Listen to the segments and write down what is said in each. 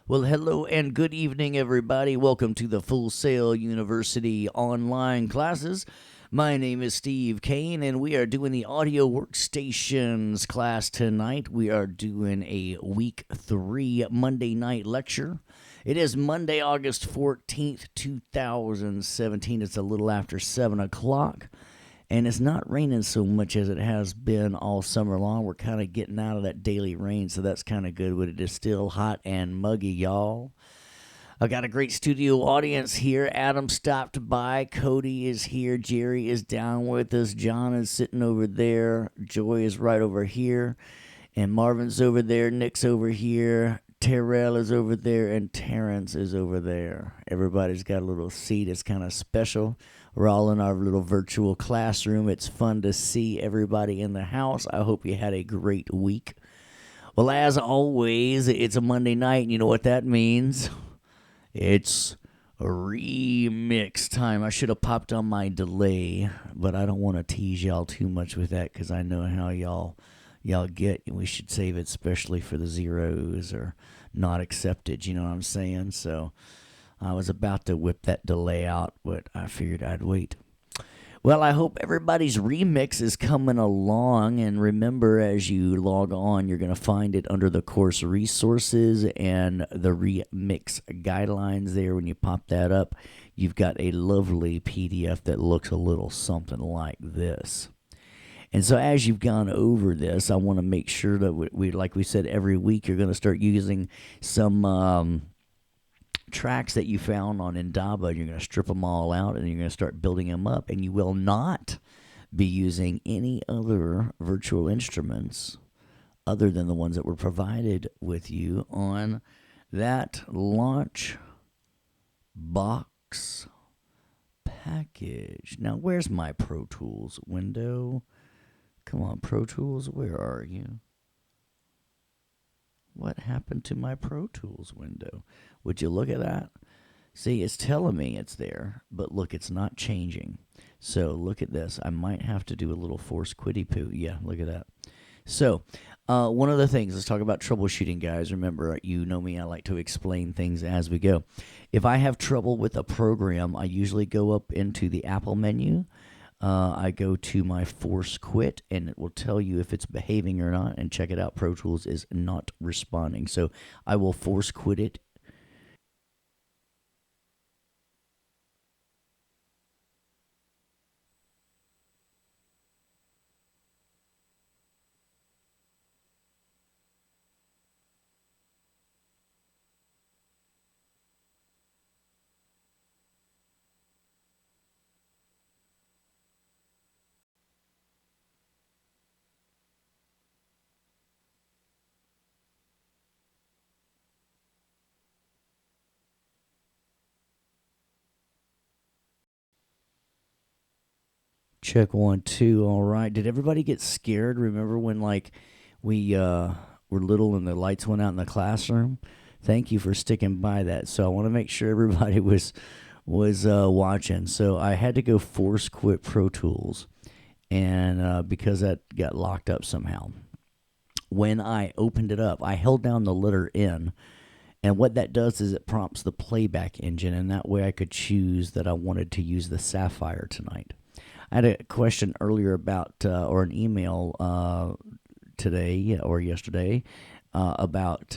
Well, hello and good evening, everybody. Welcome to the Full Sail University online classes. My name is Steve Kane, and we are doing the audio workstations class tonight. We are doing a week 3 Monday night lecture. It is Monday, August 14th, 2017. It's a little after 7 o'clock. And it's not raining so much as it has been all summer long. We're kind of getting out of that daily rain, so that's kind of good, but it is still hot and muggy, y'all. I got a great studio audience here. Adam stopped by. Cody is here. Jerry is down with us. John is sitting over there. Joy is right over here. And Marvin's over there. Nick's over here. Terrell is over there. And Terrence is over there. Everybody's got a little seat. It's kind of special. We're all in our little virtual classroom. It's fun to see everybody in the house. I hope you had a great week. Well, as always, it's a Monday night, and you know what that means? It's a remix time. I should have popped on my delay, but I don't want to tease y'all too much with that because I know how y'all get, and we should save it especially for the zeros or not accepted, you know what I'm saying? So I was about to whip that delay out, but I figured I'd wait. Well, I hope everybody's remix is coming along, and remember, as you log on, you're going to find it under the course resources and the remix guidelines there. When you pop that up, you've got a lovely PDF that looks a little something like this. And so as you've gone over this, I want to make sure that we like we said, every week you're going to start using some tracks that you found on Indaba. You're going to strip them all out, and you're going to start building them up, and you will not be using any other virtual instruments other than the ones that were provided with you on that launch box package. Now, where's my Pro Tools window? Come on, Pro Tools, where are you? What happened to my Pro Tools window? Would you look at that? See, it's telling me it's there, but look, it's not changing. So look at this. I might have to do a little force quitty poo. Yeah, look at that. So one of the things, let's talk about troubleshooting, guys. Remember, you know me, I like to explain things as we go. If I have trouble with a program, I usually go up into the Apple menu. I go to my force quit, and it will tell you if it's behaving or not. And check it out, Pro Tools is not responding. So I will force quit it. Check 1, 2. All right. Did everybody get scared? Remember when we were little and the lights went out in the classroom? Thank you for sticking by that. So I want to make sure everybody was watching. So I had to go force quit Pro Tools, and because that got locked up somehow. When I opened it up, I held down the letter N. And what that does is it prompts the playback engine, and that way I could choose that I wanted to use the Sapphire tonight. I had a question earlier about, or an email today or yesterday about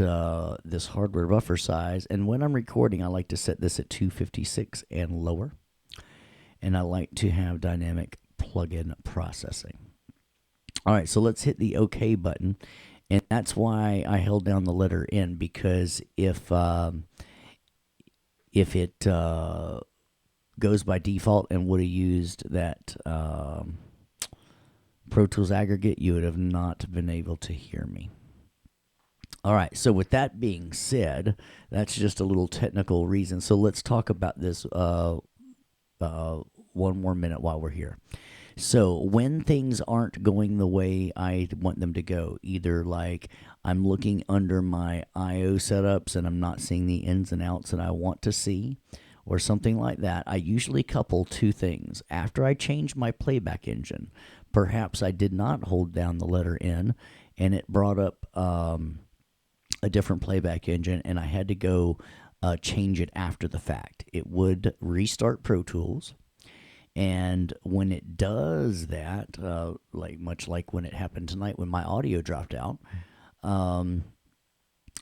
this hardware buffer size. And when I'm recording, I like to set this at 256 and lower. And I like to have dynamic plug-in processing. All right, so let's hit the OK button. And that's why I held down the letter N, because if it goes by default and would have used that Pro Tools aggregate, you would have not been able to hear me. All right, so with that being said, that's just a little technical reason. So let's talk about this one more minute while we're here. So when things aren't going the way I want them to go, either like I'm looking under my I/O setups and I'm not seeing the ins and outs that I want to see, or something like that, I usually couple two things. After I change my playback engine, perhaps I did not hold down the letter N, and it brought up a different playback engine, and I had to go change it after the fact. It would restart Pro Tools, and when it does that, much like when it happened tonight when my audio dropped out,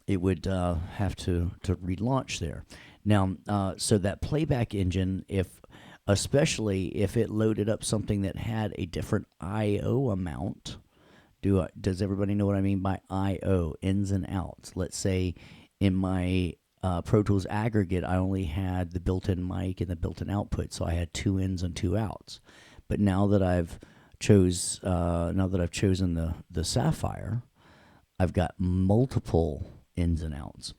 it would have to relaunch there. Now, so that playback engine, especially if it loaded up something that had a different I/O amount. Does everybody know what I mean by I/O, ins and outs? Let's say in my Pro Tools aggregate, I only had the built-in mic and the built-in output, so I had 2 ins and 2 outs. But now that I've chosen the Sapphire, I've got multiple ins and outs.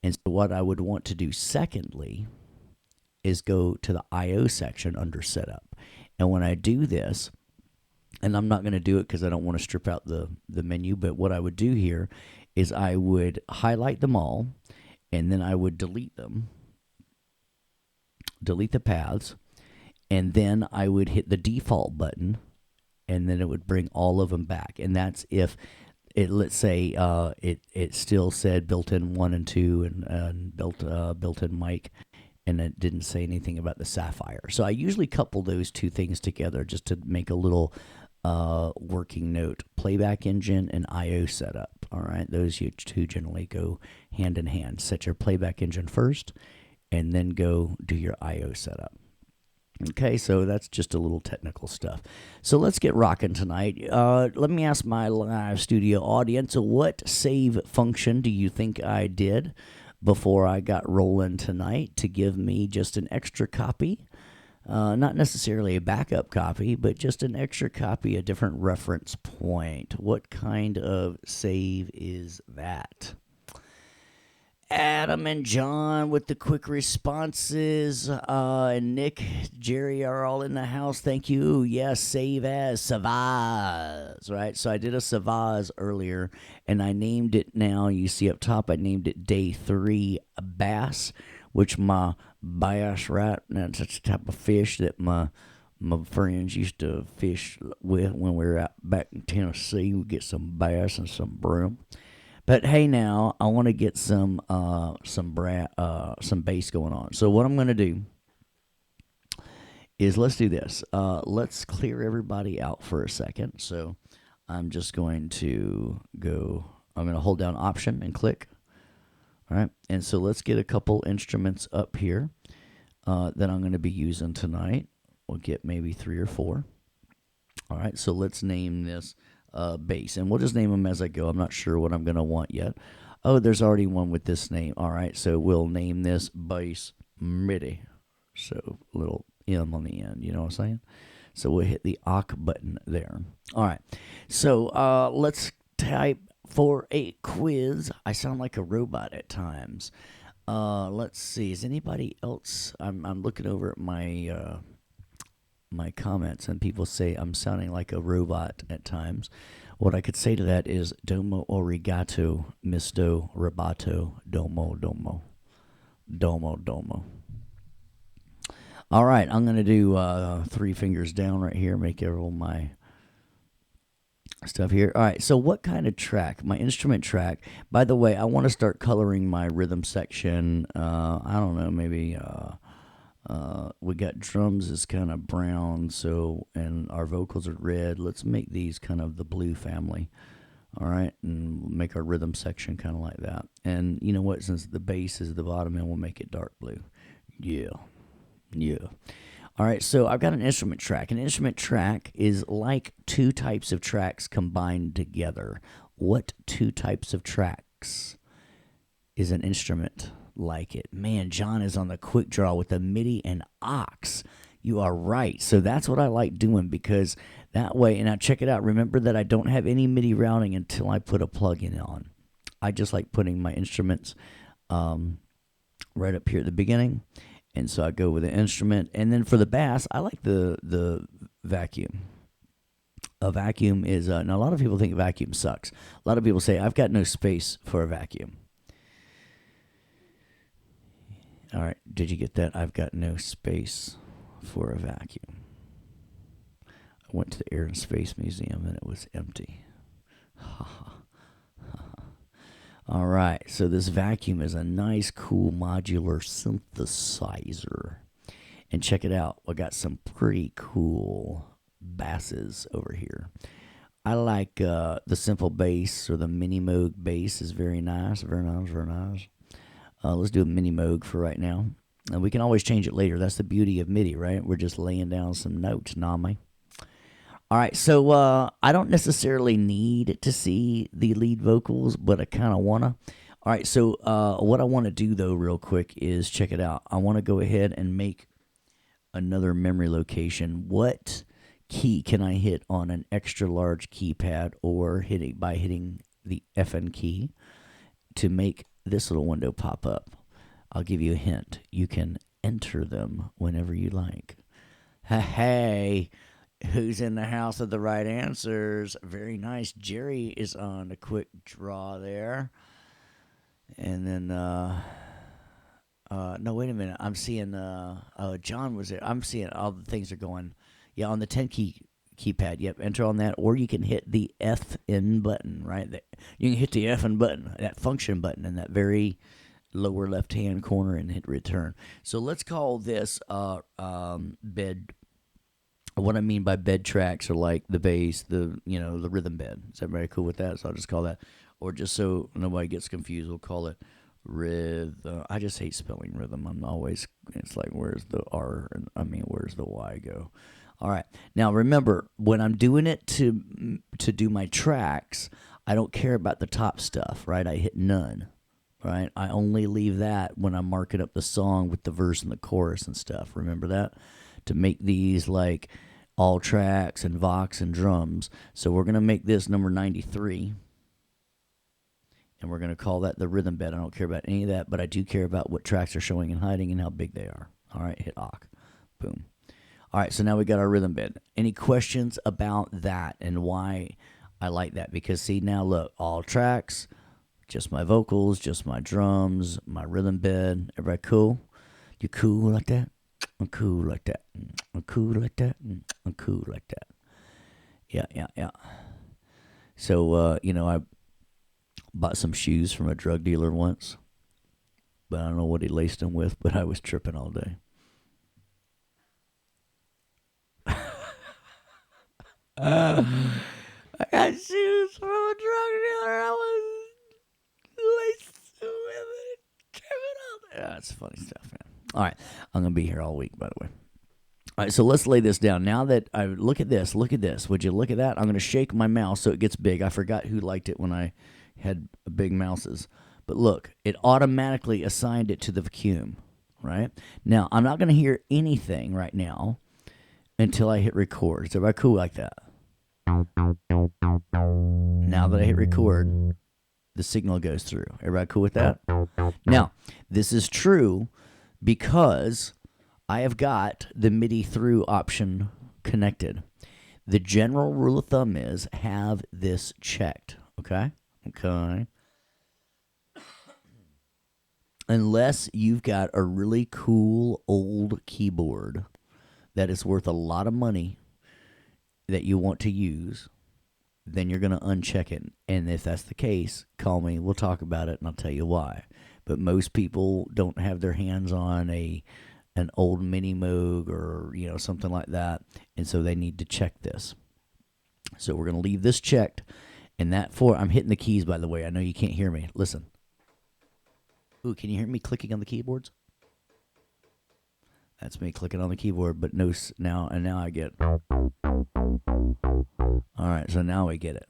And so what I would want to do secondly is go to the I/O section under Setup. And when I do this, and I'm not going to do it because I don't want to strip out the menu, but what I would do here is I would highlight them all, and then I would delete them, delete the paths, and then I would hit the default button, and then it would bring all of them back. And that's if it, let's say it still said built-in 1 and 2 and built-in mic, and it didn't say anything about the Sapphire. So I usually couple those two things together just to make a little working note: playback engine and I/O setup. All right, those two generally go hand in hand. Set your playback engine first, and then go do your I/O setup. Okay, so that's just a little technical stuff. So let's get rocking tonight. Let me ask my live studio audience, what save function do you think I did before I got rolling tonight to give me just an extra copy? Not necessarily a backup copy, but just an extra copy, a different reference point. What kind of save is that? Adam and John with the quick responses, and Nick, Jerry are all in the house. Thank you. Yes, save as Savaz, right? So I did a Savaz earlier, and I named it now. You see up top, I named it Day 3 Bass, which my bass, right? That's the type of fish that my friends used to fish with when we were out back in Tennessee. We get some bass and some brim. But hey, now I want to get some bass going on. So what I'm going to do is let's do this. Let's clear everybody out for a second. So I'm just going to go. I'm going to hold down Option and click. All right, and so let's get a couple instruments up here that I'm going to be using tonight. We'll get maybe 3 or 4. All right, so let's name this bass, and we'll just name them as I go. I'm not sure what I'm going to want yet. Oh, there's already one with this name. All right, so we'll name this Bass MIDI. So little M on the end, you know what I'm saying? So we'll hit the AUK button there. All right, so let's type for a quiz. I sound like a robot at times. Let's see. Is anybody else? I'm looking over at my my comments, and people say I'm sounding like a robot at times. What I could say to that is domo arigato, misto robato, domo domo, domo domo. All right, I'm going to do 3 fingers down right here, make all my stuff here. All right, so what kind of track? My instrument track. By the way, I want to start coloring my rhythm section. I don't know, maybe we got drums is kind of brown, so, and our vocals are red. Let's make these kind of the blue family. All right, and make our rhythm section kind of like that. And you know what? Since the bass is the bottom end, we'll make it dark blue. Yeah. All right, so I've got an instrument track. An instrument track is like 2 types of tracks combined together. What 2 types of tracks is an instrument like it? Man, John is on the quick draw with the MIDI and aux. You are right. So that's what I like doing, because that way, and now check it out. Remember that I don't have any MIDI routing until I put a plugin on. I just like putting my instruments right up here at the beginning. And so I go with the instrument. And then for the bass, I like the vacuum. A vacuum is, now a lot of people think vacuum sucks. A lot of people say, I've got no space for a vacuum. All right, did you get that? I've got no space for a vacuum. I went to the Air and Space Museum and it was empty. All right, so this vacuum is a nice, cool modular synthesizer. And check it out, I got some pretty cool basses over here. I like the simple bass or the mini Moog bass is very nice, very nice, very nice. Let's do a mini Moog for right now. And we can always change it later. That's the beauty of MIDI, right? We're just laying down some notes, Nami. All right, so I don't necessarily need to see the lead vocals, but I kind of want to. All right, so what I want to do, though, real quick is check it out. I want to go ahead and make another memory location. What key can I hit on an extra large keypad or hitting the FN key to make this little window pop up? I'll give you a hint. You can enter them whenever you like. Hey, who's in the house of the right answers? Very nice. Jerry is on a quick draw there. And then, no, wait a minute. I'm seeing, John was there. I'm seeing all the things are going. Yeah, on the 10 keypad. Yep, enter on that. Or you can hit the FN button, right? You can hit the FN button, that function button in that very lower left-hand corner and hit return. So let's call this bed. What I mean by bed tracks are like the bass, the rhythm bed. Is everybody cool with that? So I'll just call that, or just so nobody gets confused, we'll call it rhythm. I just hate spelling rhythm. It's like, where's the R? Where's the Y go? All right. Now remember, when I'm doing it to do my tracks, I don't care about the top stuff, right? I hit none, right? I only leave that when I'm marking up the song with the verse and the chorus and stuff. Remember that? To make these like all tracks and vox and drums. So we're going to make this number 93. And we're going to call that the rhythm bed. I don't care about any of that, but I do care about what tracks are showing and hiding and how big they are. All right, hit awk. Boom. All right, so now we got our rhythm bed. Any questions about that and why I like that? Because see, now look, all tracks, just my vocals, just my drums, my rhythm bed. Everybody cool? You cool like that? I'm cool like that. I'm cool like that. I'm cool like that. Yeah. So, I bought some shoes from a drug dealer once, but I don't know what he laced them with, but I was tripping all day. I got shoes from a drug dealer. I was laced with it. Tripping all day. That's funny stuff, man. All right. I'm going to be here all week, by the way. All right, so let's lay this down. Now that I look at this. Would you look at that? I'm going to shake my mouse so it gets big. I forgot who liked it when I had big mouses. But look, it automatically assigned it to the vacuum, right? Now, I'm not going to hear anything right now until I hit record. Is everybody cool like that? Now that I hit record, the signal goes through. Everybody cool with that? Now, this is true because I have got the MIDI through option connected. The general rule of thumb is have this checked, okay? Okay. Unless you've got a really cool old keyboard that is worth a lot of money that you want to use, then you're going to uncheck it. And if that's the case, call me. We'll talk about it, and I'll tell you why. But most people don't have their hands on an old mini Moog or something like that, and so they need to check this. So we're going to leave this checked, and I'm hitting the keys, by the way. I know you can't hear me. Listen. Ooh, can you hear me clicking on the keyboards? That's me clicking on the keyboard, but now I get. All right, so now I get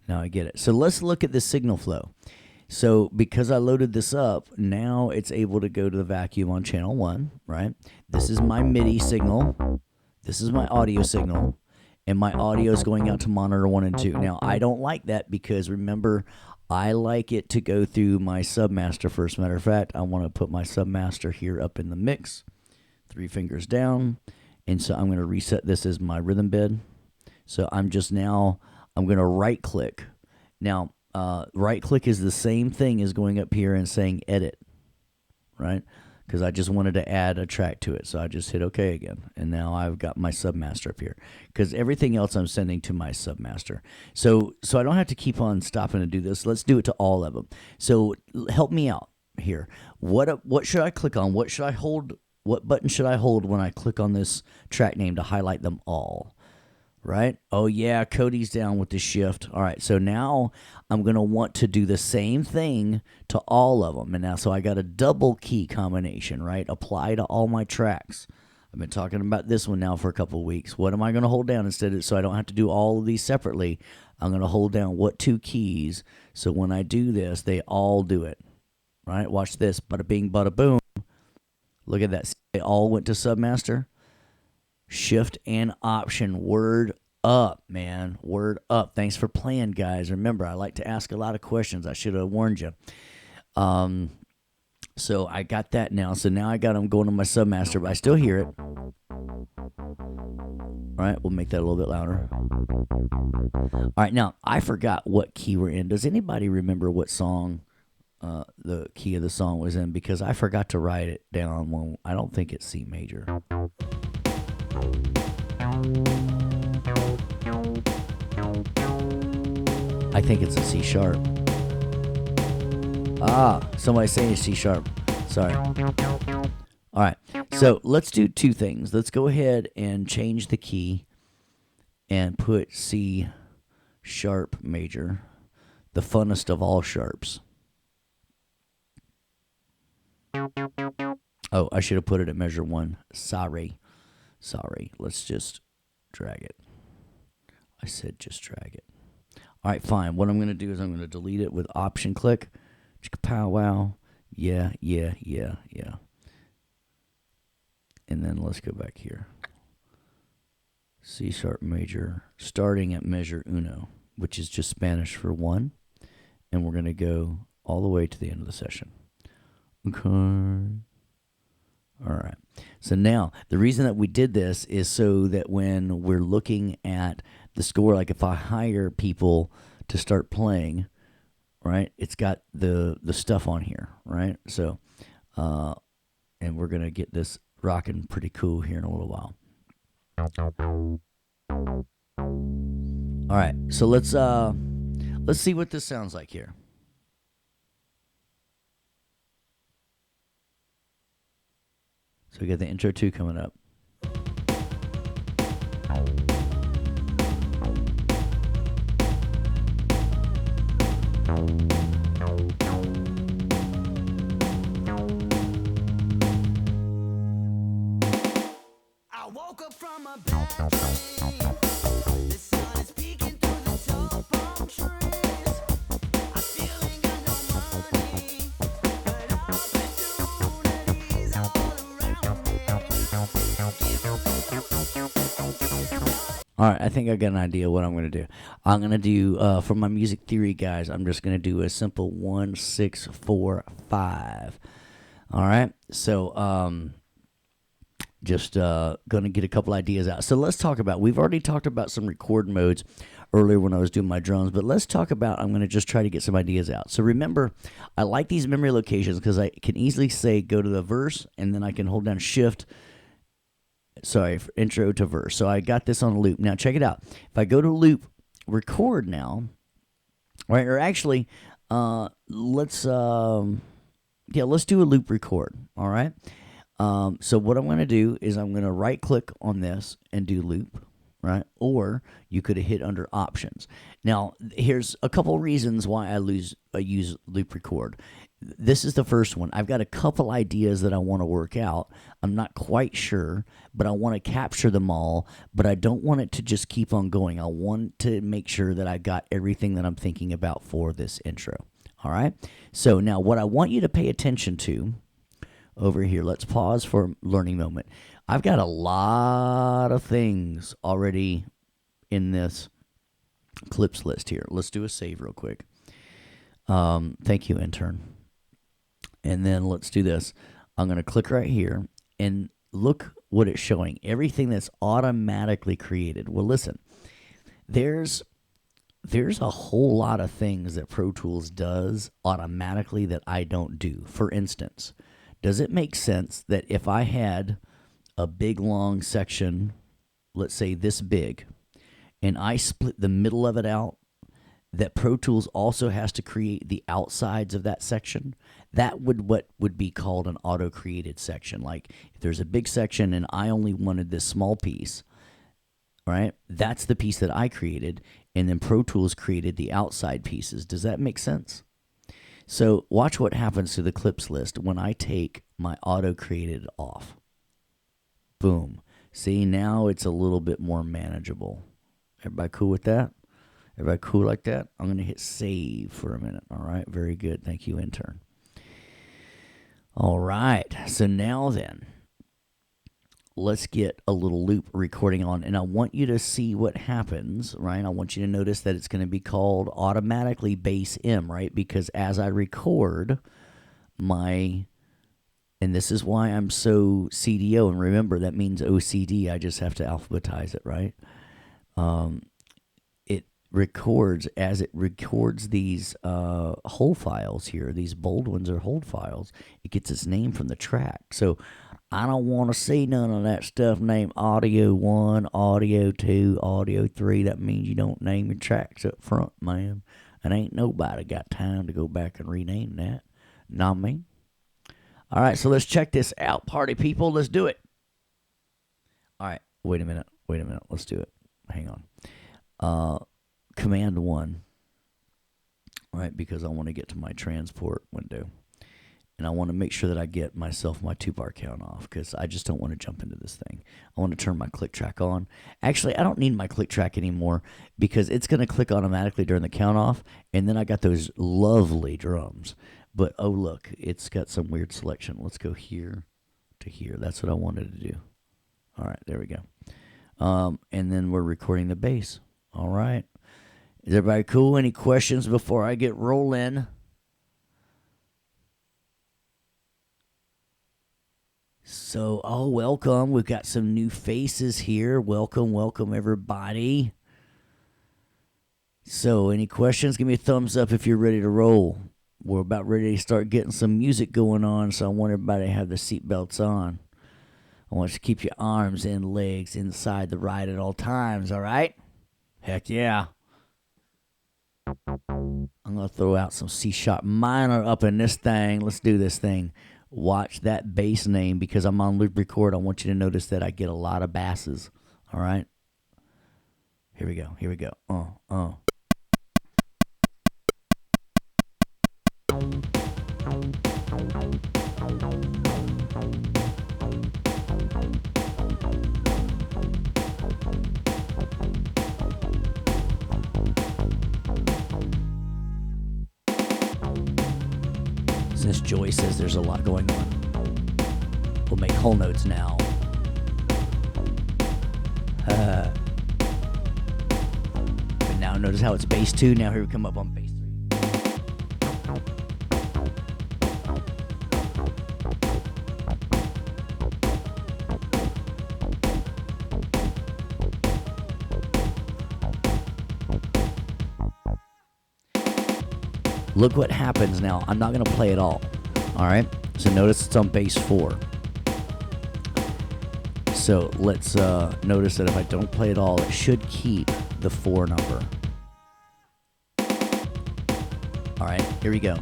it. So let's look at the signal flow. So because I loaded this up, now it's able to go to the vacuum on channel 1, right? This is my MIDI signal. This is my audio signal. And my audio is going out to monitor 1 and 2. Now, I don't like that because, remember, I like it to go through my submaster first. Matter of fact, I want to put my submaster here up in the mix. 3 fingers down. And so I'm going to reset this as my rhythm bed. So I'm going to right click. Now, right click is the same thing as going up here and saying edit, right? because I just wanted to add a track to it. So I just hit OK again. And now I've got my submaster up here because everything else I'm sending to my submaster. So I don't have to keep on stopping to do this. Let's do it to all of them. So help me out here. What should I click on? What should I hold? What button should I hold when I click on this track name to highlight them all? Right? Oh, yeah, Cody's down with the shift. All right, so now I'm going to want to do the same thing to all of them. And now, so I got a double key combination, right? Apply to all my tracks. I've been talking about this one now for a couple of weeks. What am I going to hold down instead of, so I don't have to do all of these separately? I'm going to hold down what 2 keys, so when I do this, they all do it, right? Watch this, bada bing, bada boom. Look at that. They all went to submaster. Shift and Option. Word up, man. Word up. Thanks for playing, guys. Remember, I like to ask a lot of questions. I should have warned you. So I got that now. So now I got them going to my submaster, but I still hear it. All right, we'll make that a little bit louder. All right, now I forgot what key we're in. Does anybody remember what song the key of the song was in? Because I forgot to write it down. Well, I don't think it's C major. I think it's a C sharp. Somebody's saying it's C sharp. Sorry. All right, so let's do 2 things. Let's go ahead and change the key and put C sharp major, the funnest of all sharps. Oh, I should have put it at measure 1. Sorry. Let's just drag it. I said just drag it. All right, fine. What I'm going to do is I'm going to delete it with Option click. Pow wow. Yeah. And then let's go back here. C sharp major, starting at measure uno, which is just Spanish for 1. And we're going to go all the way to the end of the session. Okay. All right. So now, the reason that we did this is so that when we're looking at the score, like if I hire people to start playing, right, it's got the stuff on here, right? So, and we're going to get this rocking pretty cool here in a little while. All right. So let's see what this sounds like here. So we got the intro 2 coming up. I woke up from a bad dream. The sun is peeking through the tall palm trees. I still ain't got no money, but opportunities all around me. All right, I think I got an idea what I'm going to do. I'm going to do, for my music theory guys, I'm just going to do a simple 1, 6, 4, 5. All right, so just going to get a couple ideas out. So let's talk about, we've already talked about some record modes earlier when I was doing my drums, but let's talk about, I'm going to just try to get some ideas out. So remember, I like these memory locations because I can easily say go to the verse, and then I can hold down shift, intro to verse. So I got this on a loop. Now check it out. If I go to loop record now, right, or actually, let's do a loop record, all right? So what I'm going to do is I'm going to right click on this and do loop, right? Or you could have hit under options. Now, here's a couple reasons why I use loop record. This is the first one. I've got a couple ideas that I want to work out. I'm not quite sure, but I want to capture them all, but I don't want it to just keep on going. I want to make sure that I got everything that I'm thinking about for this intro. All right? So now what I want you to pay attention to over here, let's pause for a learning moment. I've got a lot of things already in this clips list here. Let's do a save real quick. Thank you, intern. And then let's do this. I'm going to click right here and look what it's showing. Everything that's automatically created. Well, listen, there's a whole lot of things that Pro Tools does automatically that I don't do. For instance, Does it make sense that if I had a big long section, let's say this big, and I split the middle of it out, that Pro Tools also has to create the outsides of that section? That what would be called an auto-created section. Like if there's a big section and I only wanted this small piece, right? That's the piece that I created, and then Pro Tools created the outside pieces. Does that make sense? So watch what happens to the clips list when I take my auto-created off. Boom. See, now it's a little bit more manageable. Everybody cool with that? Everybody cool like that? I'm going to hit save for a minute. All right, very good. Thank you, intern. All right, so now then, let's get a little loop recording on, and I want you to see what happens, right? I want you to notice that it's going to be called automatically bass M, right? Because as I record and this is why I'm so CDO, and remember, that means OCD. I just have to alphabetize it, right? It records, as it records these hold files here, these bold ones are hold files, it gets its name from the track. So I don't want to see none of that stuff named Audio 1, Audio 2, Audio 3. That means you don't name your tracks up front, man. And ain't nobody got time to go back and rename that. Not me. All right, so let's check this out, party people. Let's do it. All right, wait a minute. Let's do it. Hang on. Command 1, right, because I want to get to my transport window. And I want to make sure that I get myself my 2-bar count off, because I just don't want to jump into this thing. I want to turn my click track on. Actually, I don't need my click track anymore, because it's going to click automatically during the count off, and then I got those lovely drums. But, oh, look, it's got some weird selection. Let's go here to here. That's what I wanted to do. All right, there we go. And then we're recording the bass. All right. Is everybody cool? Any questions before I get rolling? So, welcome. We've got some new faces here. Welcome, everybody. So, any questions? Give me a thumbs up if you're ready to roll. We're about ready to start getting some music going on, so I want everybody to have their seatbelts on. I want you to keep your arms and legs inside the ride at all times, all right? Heck yeah. I'm going to throw out some C-sharp minor up in this thing. Let's do this thing. Watch that bass name, because I'm on loop record. I want you to notice that I get a lot of basses, all right? Here we go. Since Joy says there's a lot going on, we'll make whole notes now. But now notice how it's bass 2. Now here we come up on bass 3. Look what happens now. I'm not going to play it all right? So notice it's on bass 4. So let's notice that if I don't play it all, it should keep the 4 number. All right, here we go.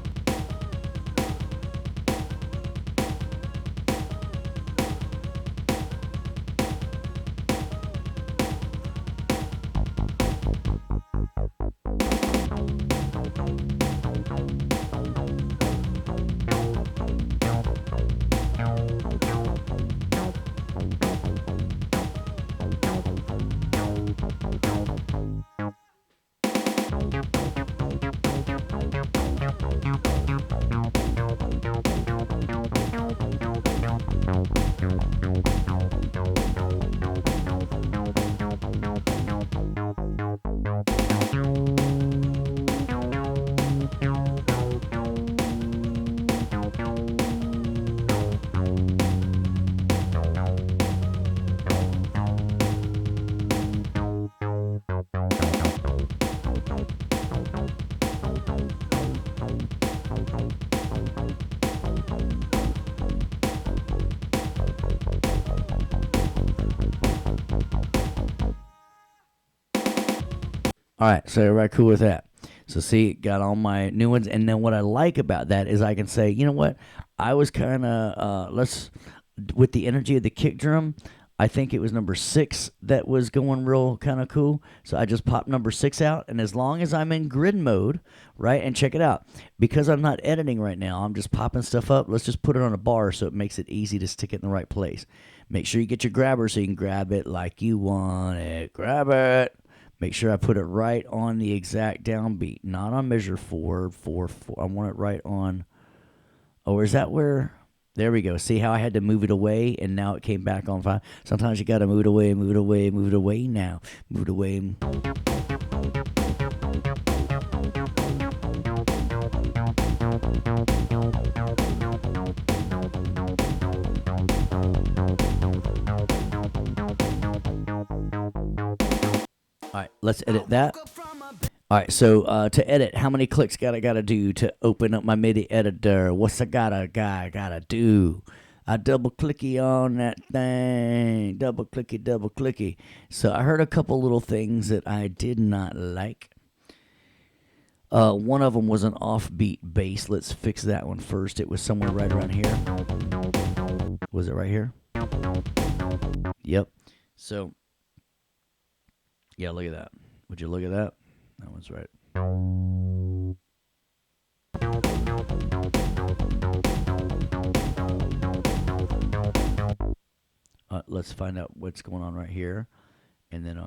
All right, so everybody cool with that? So see, got all my new ones, and then what I like about that is I can say, you know what, I was kind of let's with the energy of the kick drum. I think it was number 6 that was going real kind of cool. So I just popped number 6 out, and as long as I'm in grid mode, right, and check it out, because I'm not editing right now, I'm just popping stuff up. Let's just put it on a bar so it makes it easy to stick it in the right place. Make sure you get your grabber so you can grab it like you want it. Grab it. Make sure I put it right on the exact downbeat, not on measure 4, 4, 4. I want it right on. Oh, is that where? There we go. See how I had to move it away, and now it came back on 5. Sometimes you got to move it away, move it away, move it away now. Move it away. All right, let's edit that. All right, so to edit, how many clicks I gotta do to open up my MIDI editor? What's I gotta do? I double clicky on that thing, double clicky. So I heard a couple little things that I did not like. One of them was an offbeat bass. Let's fix that one first. It was somewhere right around here. Was it right here? Yep. So, yeah, look at that. Would you look at that? That one's right. Let's find out what's going on right here. And then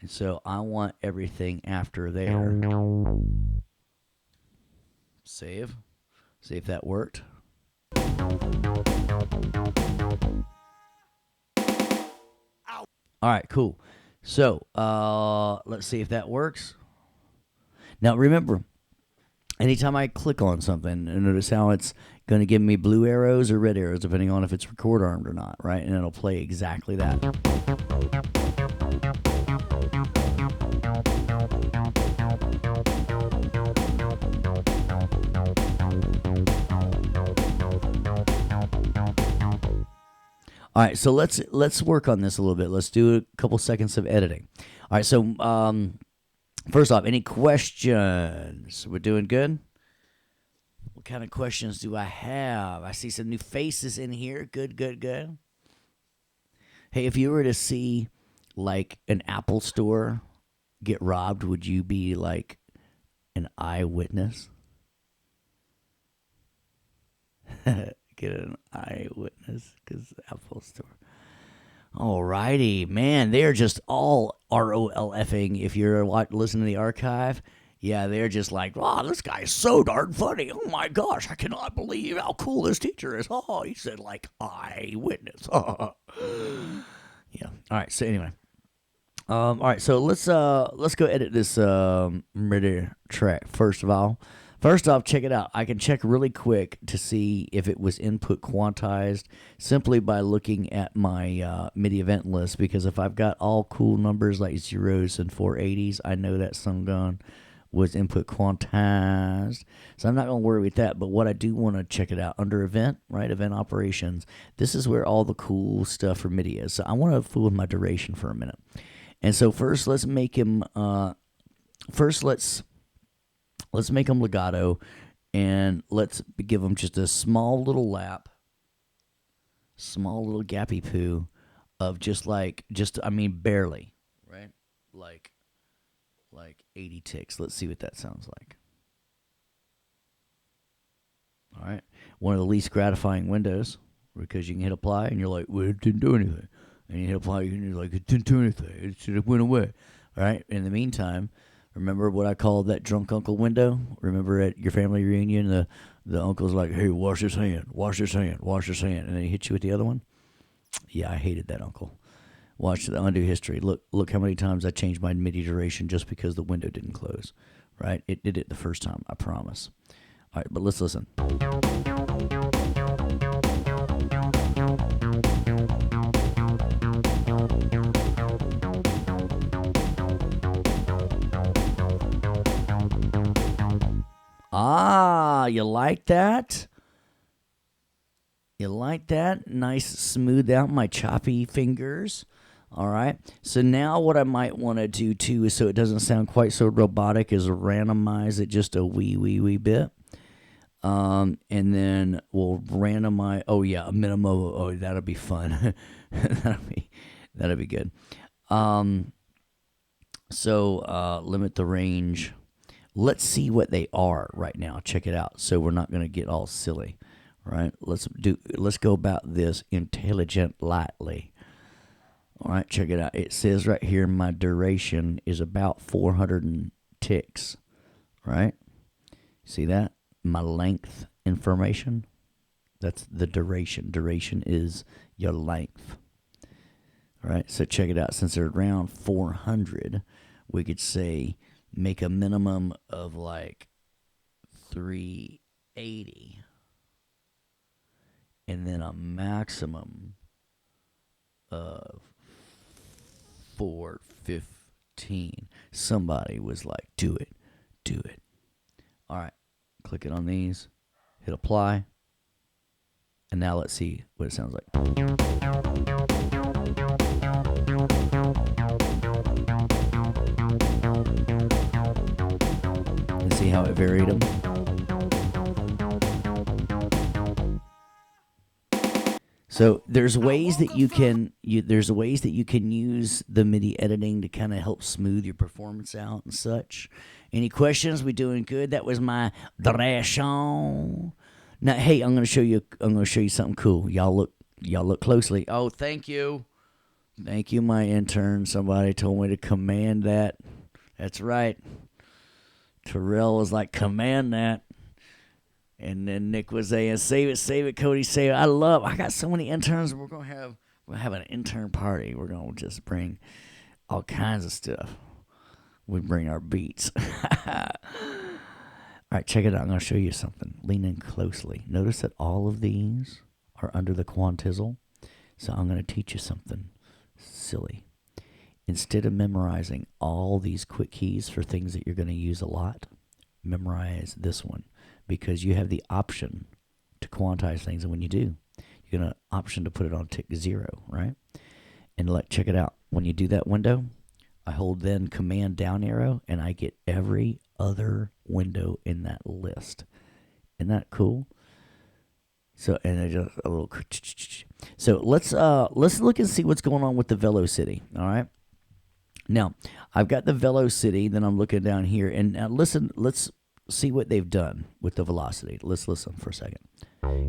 and so I want everything after there. Save. See if that worked. All right, cool. So let's see if that works. Now remember, anytime I click on something, notice how it's going to give me blue arrows or red arrows, depending on if it's record armed or not, right? And it'll play exactly that. All right, so let's work on this a little bit. Let's do a couple seconds of editing. All right, so first off, any questions? We're doing good? What kind of questions do I have? I see some new faces in here. Good. Hey, if you were to see like an Apple store get robbed, would you be like an eyewitness? Get an eyewitness because Apple Store. Alrighty, man, they're just all ROLFing. If you're listening to the archive, yeah, they're just like, wow, this guy's so darn funny. Oh my gosh, I cannot believe how cool this teacher is. Oh, he said like eyewitness. Yeah. All right. So anyway, all right. So let's go edit this MIDI track first of all. First off, check it out. I can check really quick to see if it was input quantized simply by looking at my MIDI event list, because if I've got all cool numbers like zeros and 480s, I know that some gun was input quantized. So I'm not going to worry with that, but what I do want to check it out under event, right? Event operations. This is where all the cool stuff for MIDI is. So I want to fool with my duration for a minute. And so first, let's make him, let's make him legato, and let's give him just a small little lap, small little gappy poo of barely, right? Like 80 ticks. Let's see what that sounds like. All right. One of the least gratifying windows, because you can hit apply and you're like, well, it didn't do anything. And you hit apply and you're like, it didn't do anything. It should have went away. All right. In the meantime, remember what I called that drunk uncle window? Remember at your family reunion, the uncle's like, hey, wash this hand, and then he hit you with the other one? Yeah, I hated that uncle. Watch the undo history. Look how many times I changed my MIDI duration just because the window didn't close, right? It did it the first time, I promise. All right, but let's listen. Ah, you like that? You like that? Nice, smooth out my choppy fingers. All right. So now what I might want to do too is so it doesn't sound quite so robotic is randomize it just a wee bit. And then we'll randomize. Oh yeah, a minimum. Oh, that'll be fun. that'll be good. So limit the range. Let's see what they are right now. Check it out. So we're not going to get all silly, right? Let's go about this intelligent lightly. All right, check it out. It says right here my duration is about 400 ticks, right? See that? My length information. That's the duration. Duration is your length. All right, so check it out. Since they're around 400, we could say make a minimum of like 380 and then a maximum of 415. Somebody was like, do it. All right, click it on these, hit apply, and now let's see what it sounds like. And see how it varied them. So there's ways that you can use the MIDI editing to kind of help smooth your performance out and such. Any questions? We doing good? That was my duration. Now, hey, I'm gonna show you something cool. Y'all look closely. Oh, thank you, my intern. Somebody told me to command that. That's right. Terrell was like, command that. And then Nick was saying, save it, Cody, save it. I got so many interns. We'll have an intern party. We're gonna just bring all kinds of stuff. We bring our beats. All right, check it out. I'm gonna show you something. Lean in closely. Notice that all of these are under the quantizzle. So I'm gonna teach you something silly. Instead of memorizing all these quick keys for things that you're gonna use a lot, memorize this one. Because you have the option to quantize things, and when you do, you're gonna option to put it on tick 0, right? And check it out. When you do that window, I hold then command down arrow, and I get every other window in that list. Isn't that cool? So and I just a little. So let's look and see what's going on with the Velocity. All right. Now I've got the Velocity. Then I'm looking down here, and now listen. Let's see what they've done with the velocity. Let's listen for a second,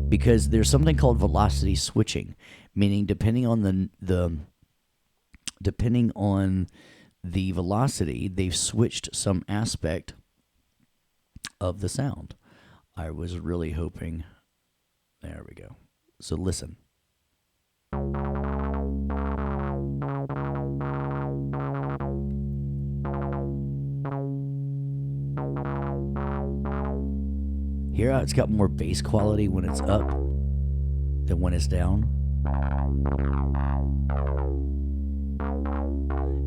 because there's something called velocity switching, meaning depending on the velocity, they've switched some aspect of the sound. I was really hoping. There we go. So listen. Hear how it's got more bass quality when it's up than when it's down?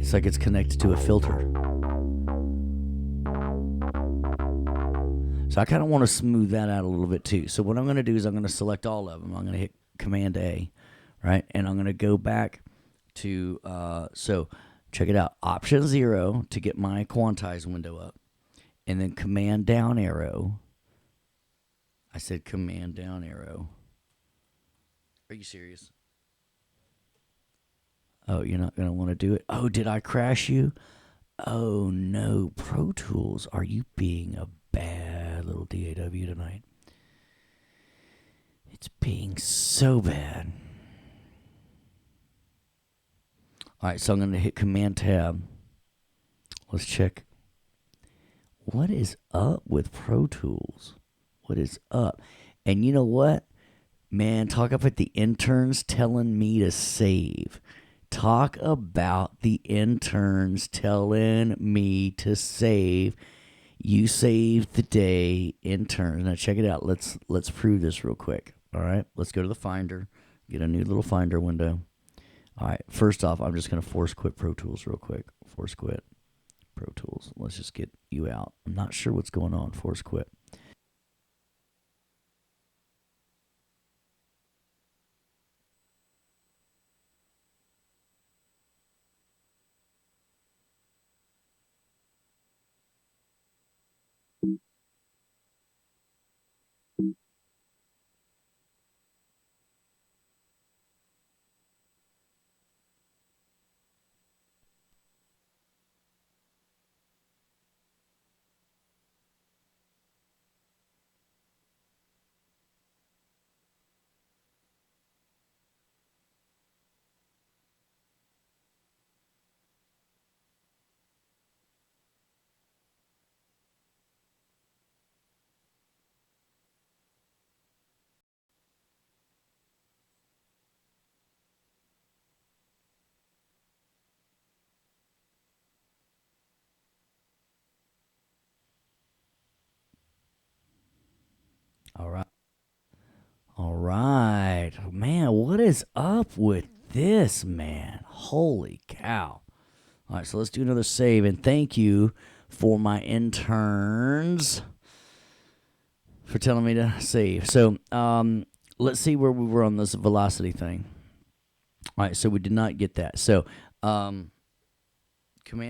It's like it's connected to a filter. So I kind of want to smooth that out a little bit too. So what I'm going to do is I'm going to select all of them. I'm going to hit Command A, right? And I'm going to go back to, so check it out. Option 0 to get my quantize window up. And then Command down arrow. I said command down arrow. Are you serious? Oh, you're not going to want to do it? Oh, did I crash you? Oh, no. Pro Tools, are you being a bad little DAW tonight? It's being so bad. All right, so I'm going to hit Command Tab. Let's check. What is up with Pro Tools? What is up? And you know what? Man, talk about the interns telling me to save. Talk about the interns telling me to save. You saved the day, interns. Now check it out. Let's prove this real quick. All right, let's go to the Finder. Get a new little Finder window. All right, first off, I'm just going to force quit Pro Tools real quick. Force quit Pro Tools. Let's just get you out. I'm not sure what's going on. Force quit. All right. All right. Man, what is up with this, man? Holy cow. All right, so let's do another save. And thank you for my interns for telling me to save. So let's see where we were on this velocity thing. All right, so we did not get that. So Command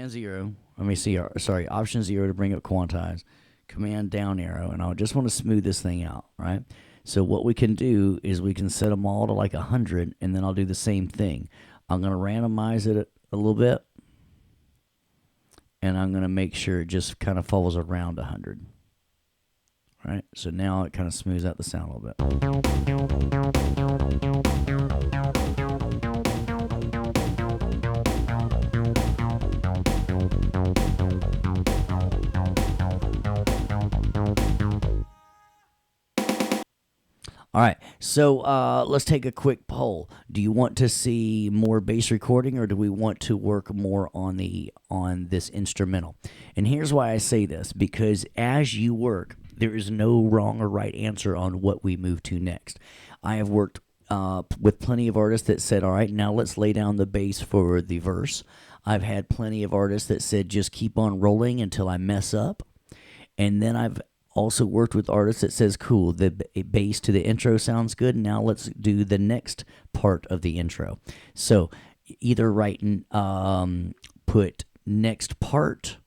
0. Let me see. Sorry, Option 0 to bring up quantize. Command down arrow. And I just want to smooth this thing out, right? So what we can do is we can set them all to like 100, and then I'll do the same thing. I'm going to randomize it a little bit, and I'm going to make sure it just kind of falls around 100. All right, so now it kind of smooths out the sound a little All right, so let's take a quick poll. Do you want to see more bass recording, or do we want to work more on this instrumental? And here's why I say this: because as you work, there is no wrong or right answer on what we move to next. I have worked with plenty of artists that said, "All right, now let's lay down the bass for the verse." I've had plenty of artists that said, "Just keep on rolling until I mess up," and then I've also worked with artists that says, cool, the bass to the intro sounds good. Now let's do the next part of the intro. So either put next part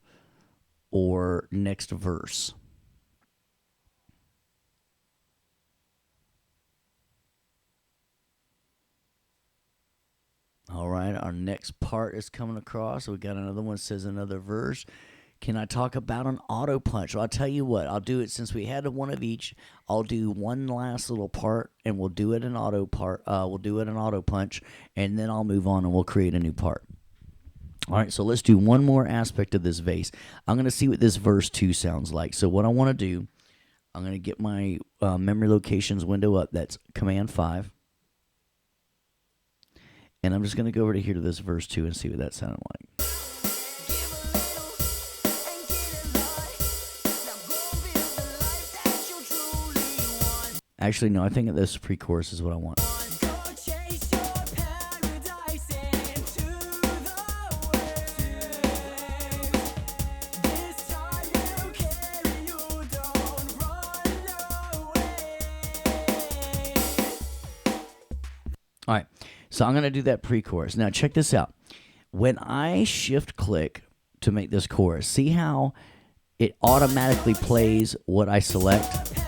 or next verse. All right, our next part is coming across. We got another one that says another verse. Can I talk about an auto punch? Well, I'll tell you what. I'll do it since we had one of each. I'll do one last little part, and we'll do it an auto part. We'll do it an auto punch, and then I'll move on and we'll create a new part. All right, so let's do one more aspect of this vase. I'm going to see what this verse 2 sounds like. So what I want to do, I'm going to get my memory locations window up. That's Command 5. And I'm just going to go over to here to this verse 2 and see what that sounded like. Actually, no, I think this pre-chorus is what I want. All right, so I'm going to do that pre-chorus. Now, check this out. When I shift-click to make this chorus, see how it automatically plays what I select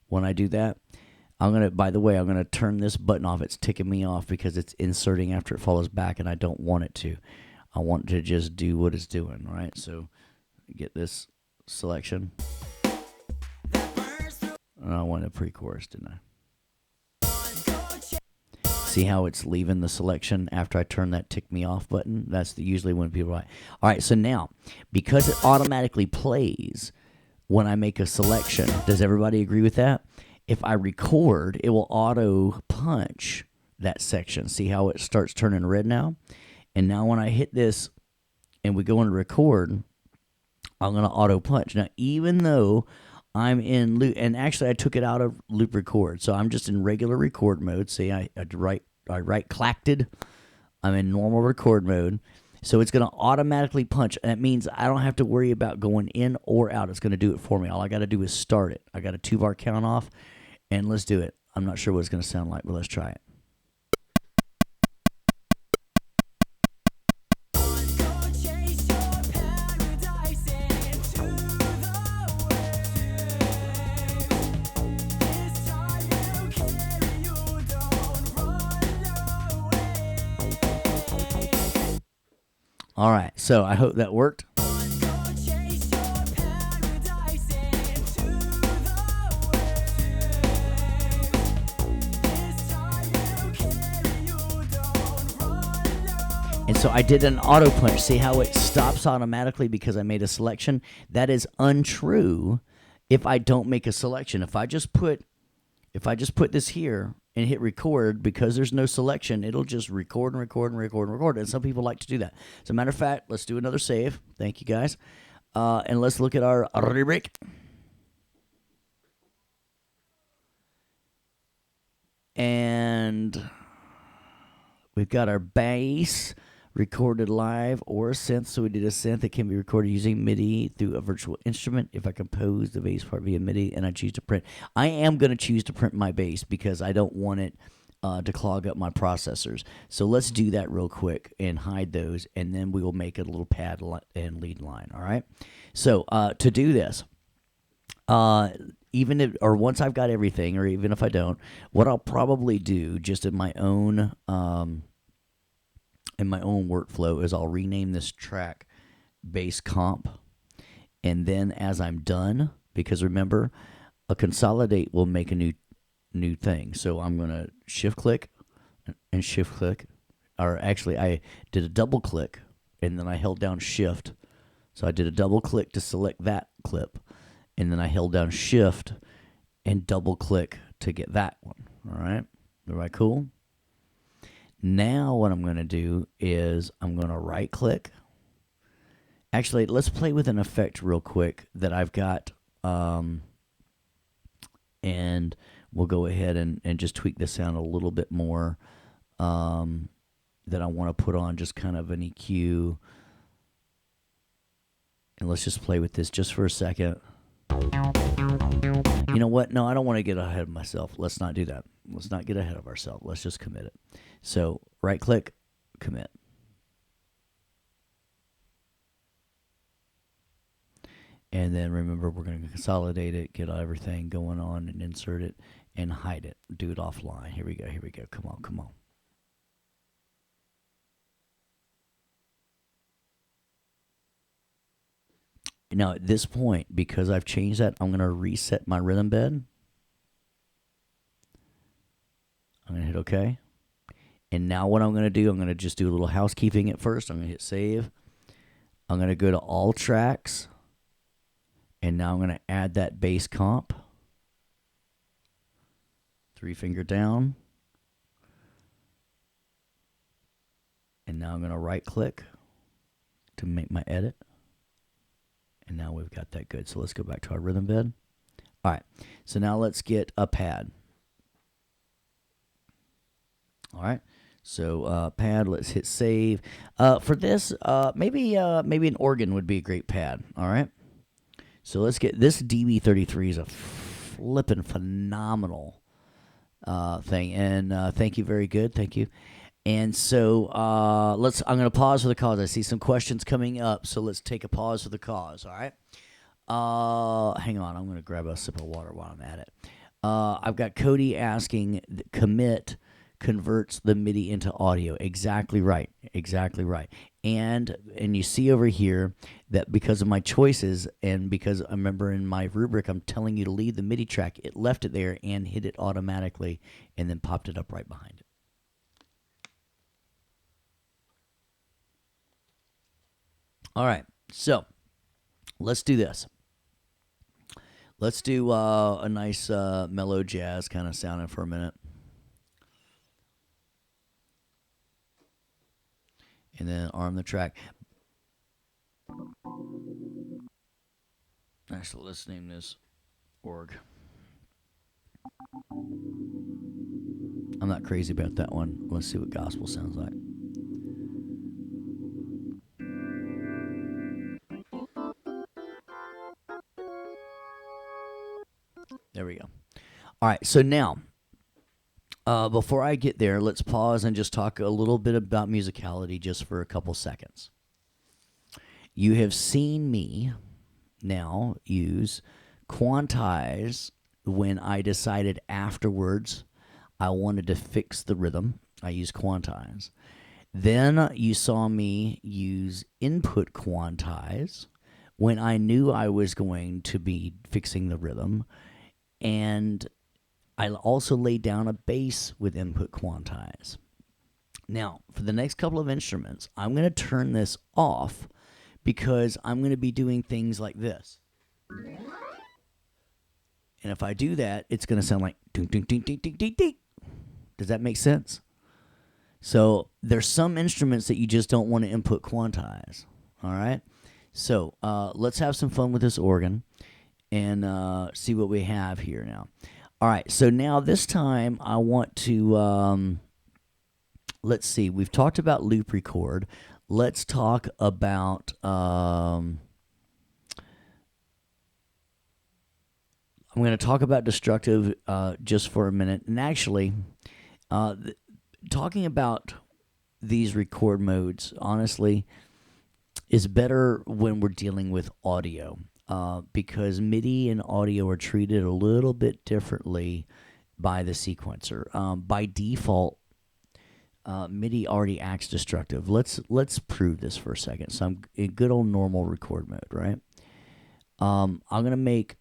when I do that? By the way, I'm going to turn this button off. It's ticking me off because it's inserting after it follows back, and I don't want it to. I want it to just do what it's doing, right? So get this selection. And I want a pre-chorus, didn't I? See how it's leaving the selection after I turn that tick me off button? That's usually when people are like, all right, so now, because it automatically plays when I make a selection, does everybody agree with that? If I record, it will auto punch that section. See how it starts turning red now? And now when I hit this and we go into record, I'm going to auto punch. Now, even though I'm in loop, and actually I took it out of loop record, so I'm just in regular record mode. See, I right-clacked. I'm in normal record mode. So it's going to automatically punch. And that means I don't have to worry about going in or out. It's going to do it for me. All I got to do is start it. I got a 2-bar count off, and let's do it. I'm not sure what it's going to sound like, but let's try it. All right, so I hope that worked. And so I did an auto punch. See how it stops automatically because I made a selection? That is untrue if I don't make a selection. If I just put this here and hit record, because there's no selection, it'll just record and record and record and record. And some people like to do that. As a matter of fact, let's do another save. Thank you, guys. And let's look at our rubric. And we've got our bass recorded live or a synth. So we did a synth that can be recorded using MIDI through a virtual instrument. If I compose the bass part via MIDI and I choose to print, I am going to choose to print my bass because I don't want it to clog up my processors. So let's do that real quick and hide those, and then we will make a little pad and lead line. All right. So to do this, even if, or once I've got everything, or even if I don't, what I'll probably do just in my own workflow is I'll rename this track bass comp, and then as I'm done, because remember, a consolidate will make a new thing. So I'm gonna shift click and shift click, or actually I did a double click and then I held down shift. So I did a double click to select that clip, and then I held down shift and double click to get that one. All right, everybody cool? Now what I'm going to do is I'm going to right click. Actually, let's play with an effect real quick that I've got, and we'll go ahead and just tweak the sound a little bit more, that I want to put on just kind of an EQ. And let's just play with this just for a second. You know what? No, I don't want to get ahead of myself. Let's not do that. Let's not get ahead of ourselves. Let's just commit it. So right click, commit. And then remember, we're going to consolidate it, get everything going on, and insert it and hide it. Do it offline. Here we go. Here we go. Come on. Come on. Now, at this point, because I've changed that, I'm going to reset my rhythm bed. I'm going to hit OK. And now what I'm going to do, I'm going to just do a little housekeeping at first. I'm going to hit save. I'm going to go to all tracks. And now I'm going to add that bass comp. 3-finger down. And now I'm going to right click to make my edit. And now we've got that good. So let's go back to our rhythm bed. All right. So now let's get a pad. All right. So pad, let's hit save. For this, maybe an organ would be a great pad. All right. So let's get this. DB33 is a flippin' phenomenal thing. And thank you. Very good. Thank you. And so I'm going to pause for the cause. I see some questions coming up, so let's take a pause for the cause, all right? Hang on. I'm going to grab a sip of water while I'm at it. I've got Cody asking, commit converts the MIDI into audio. Exactly right. Exactly right. And you see over here that because of my choices and because I remember in my rubric I'm telling you to leave the MIDI track, it left it there and hit it automatically and then popped it up right behind it. All right, so let's do this. Let's do a nice mellow jazz kind of sounding for a minute. And then arm the track. Actually, let's name this org. I'm not crazy about that one. Let's see what gospel sounds like. There we go. All right, so now, before I get there, let's pause and just talk a little bit about musicality just for a couple seconds. You have seen me now use quantize when I decided afterwards I wanted to fix the rhythm. I used quantize. Then you saw me use input quantize when I knew I was going to be fixing the rhythm. And I also laid down a bass with input quantize. Now, for the next couple of instruments, I'm going to turn this off because I'm going to be doing things like this. And if I do that, it's going to sound like ding, ding, ding, ding, ding, ding, ding. Does that make sense? So there's some instruments that you just don't want to input quantize. All right? So let's have some fun with this organ and see what we have here now. All right, so now this time I want to, let's see, we've talked about loop record. Let's talk about, I'm going to talk about destructive just for a minute. And actually, talking about these record modes, honestly, is better when we're dealing with audio because MIDI and audio are treated a little bit differently by the sequencer. By default, MIDI already acts destructive. Let's prove this for a second. So I'm in good old normal record mode, right? I'm gonna make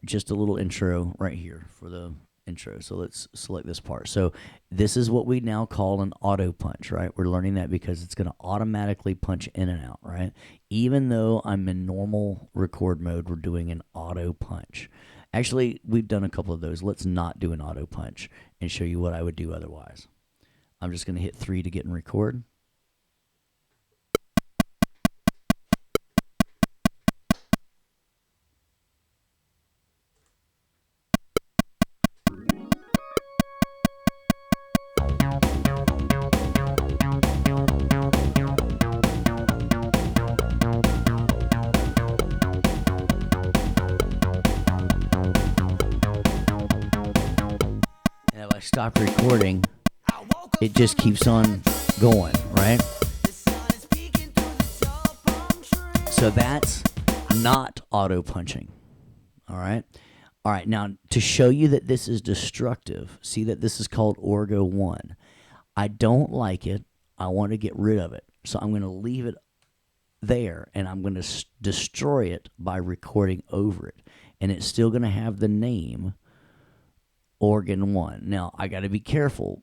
just a little intro right here for the intro. So let's select this part. So this is what we now call an auto punch, right? We're learning that because it's going to automatically punch in and out, right? Even though I'm in normal record mode, we're doing an auto punch. Actually, we've done a couple of those. Let's not do an auto punch and show you what I would do otherwise. I'm just going to hit 3 to get in record. And if I stop recording, it just keeps on going, right? So that's not auto punching. All right. All right. Now, to show you that this is destructive, see that this is called Orgo 1. I don't like it. I want to get rid of it. So I'm going to leave it there and I'm going to destroy it by recording over it. And it's still going to have the name Organ 1. Now, I got to be careful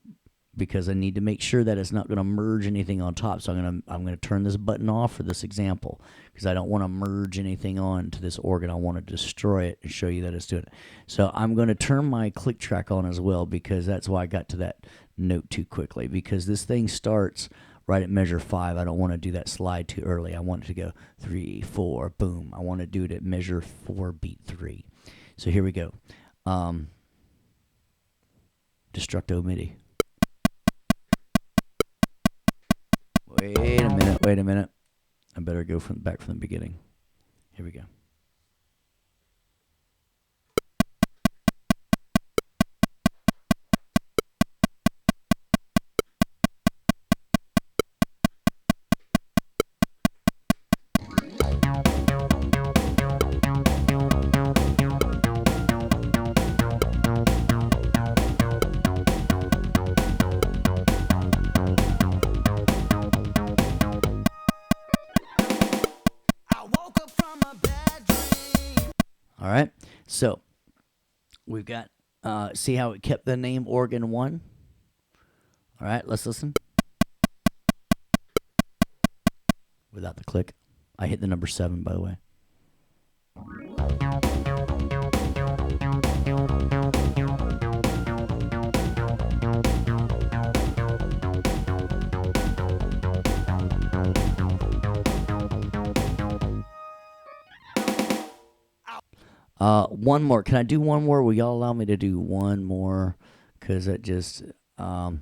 because I need to make sure that it's not going to merge anything on top. So I'm going to turn this button off for this example because I don't want to merge anything on to this organ. I want to destroy it and show you that it's doing it. So I'm going to turn my click track on as well because that's why I got to that note too quickly, because this thing starts right at measure 5. I don't want to do that slide too early. I want it to go 3, 4, boom. I want to do it at measure 4, beat 3. So here we go. Destructo MIDI. Wait a minute. I better go back from the beginning. Here we go. All right, so we've got, see how it kept the name Organ 1? All right, let's listen. Without the click. I hit the number 7, by the way. One more. Can I do one more? Will y'all allow me to do one more? Because it just, I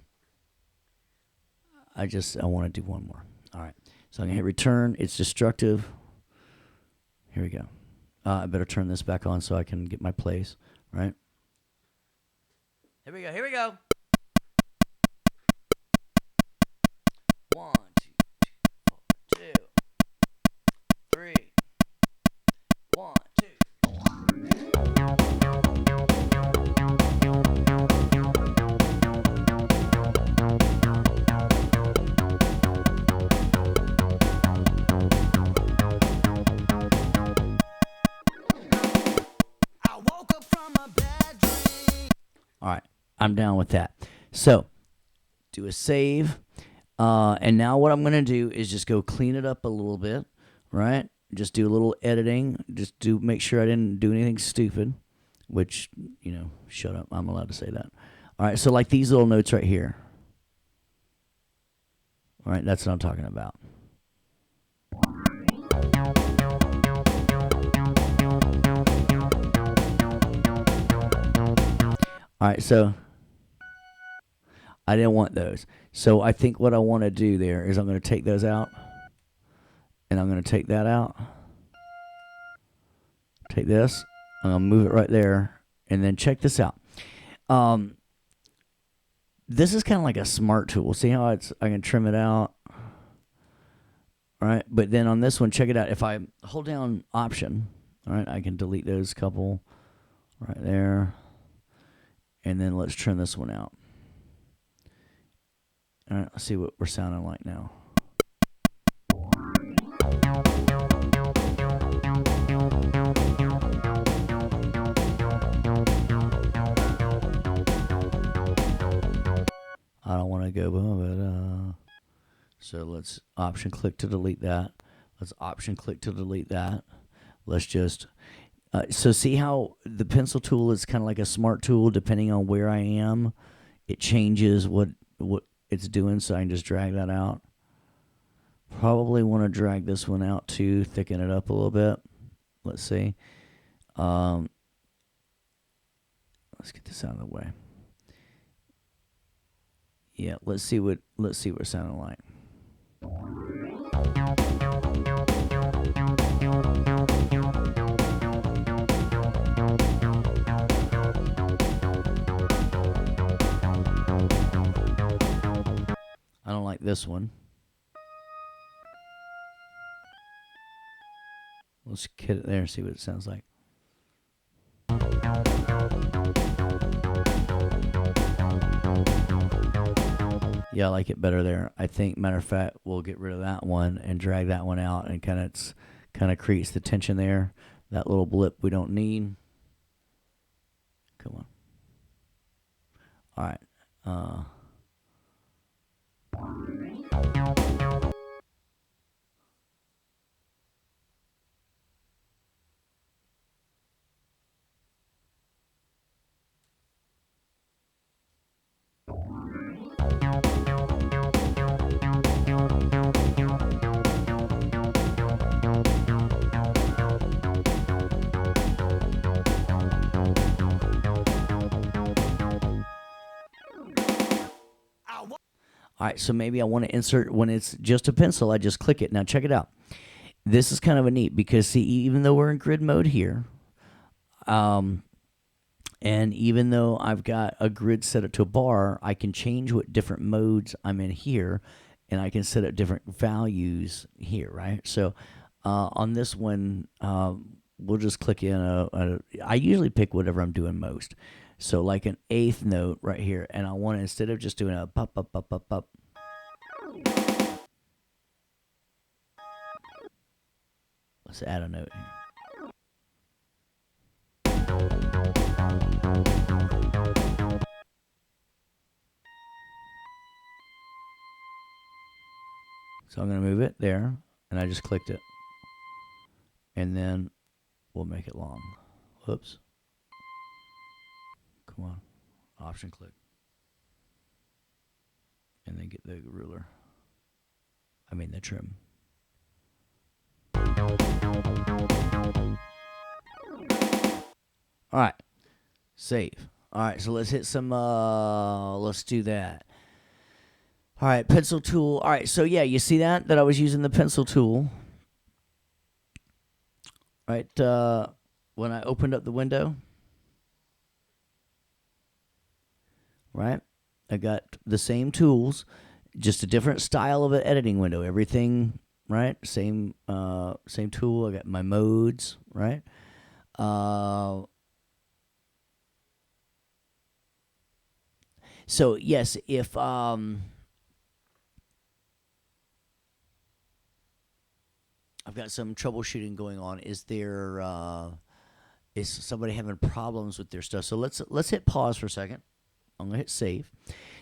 want to do one more. All right. So I'm going to hit return. It's destructive. Here we go. I better turn this back on so I can get my place, right? Here we go. 1, 2, 3. 1, 2. All right, I'm down with that. So, do a save. And now what I'm going to do is just go clean it up a little bit, right? Just do a little editing. Just make sure I didn't do anything stupid, which, shut up. I'm allowed to say that. All right, so like these little notes right here. All right, that's what I'm talking about. All right, so I didn't want those. So I think what I want to do there is I'm going to take those out, and I'm going to take that out. Take this. I'm going to move it right there, and then check this out. This is kind of like a smart tool. See how I can trim it out? All right, but then on this one, check it out. If I hold down Option, all right, I can delete those couple right there. And then let's trim this one out. All right, let's see what we're sounding like now. I don't want to go above it. So let's Option click to delete that. Let's Option click to delete that. Let's just... so see how the pencil tool is kind of like a smart tool. Depending on where I am, it changes what it's doing. So I can just drag that out. Probably want to drag this one out too, thicken it up a little bit. Let's see. Let's get this out of the way. Yeah, let's see what it's sounding like. I don't like this one. Let's get it there and see what it sounds like. Yeah, I like it better there. I think, matter of fact, we'll get rid of that one and drag that one out, and kind of creates the tension there. That little blip we don't need. Come on. All right. All right, so maybe I want to insert, when it's just a pencil, I just click it. Now check it out. This is kind of a neat, because see, even though we're in grid mode here, and even though I've got a grid set up to a bar, I can change what different modes I'm in here, and I can set up different values here, right? So on this one, we'll just click in I usually pick whatever I'm doing most. So like an eighth note right here, and I want to, instead of just doing a pop, pop, pop, pop, pop, let's add a note here. So I'm going to move it there, and I just clicked it. And then we'll make it long. Whoops. Come on. Option click. And then get the ruler. I mean the trim. All right. Save. All right, so let's hit some, let's do that. All right, pencil tool. All right, so yeah, you see that I was using the pencil tool. Right, when I opened up the window, right, I got the same tools, just a different style of an editing window. Everything, right, same tool. I got my modes, right. So yes, if I've got some troubleshooting going on. Is somebody having problems with their stuff? So let's hit pause for a second. I'm gonna hit save.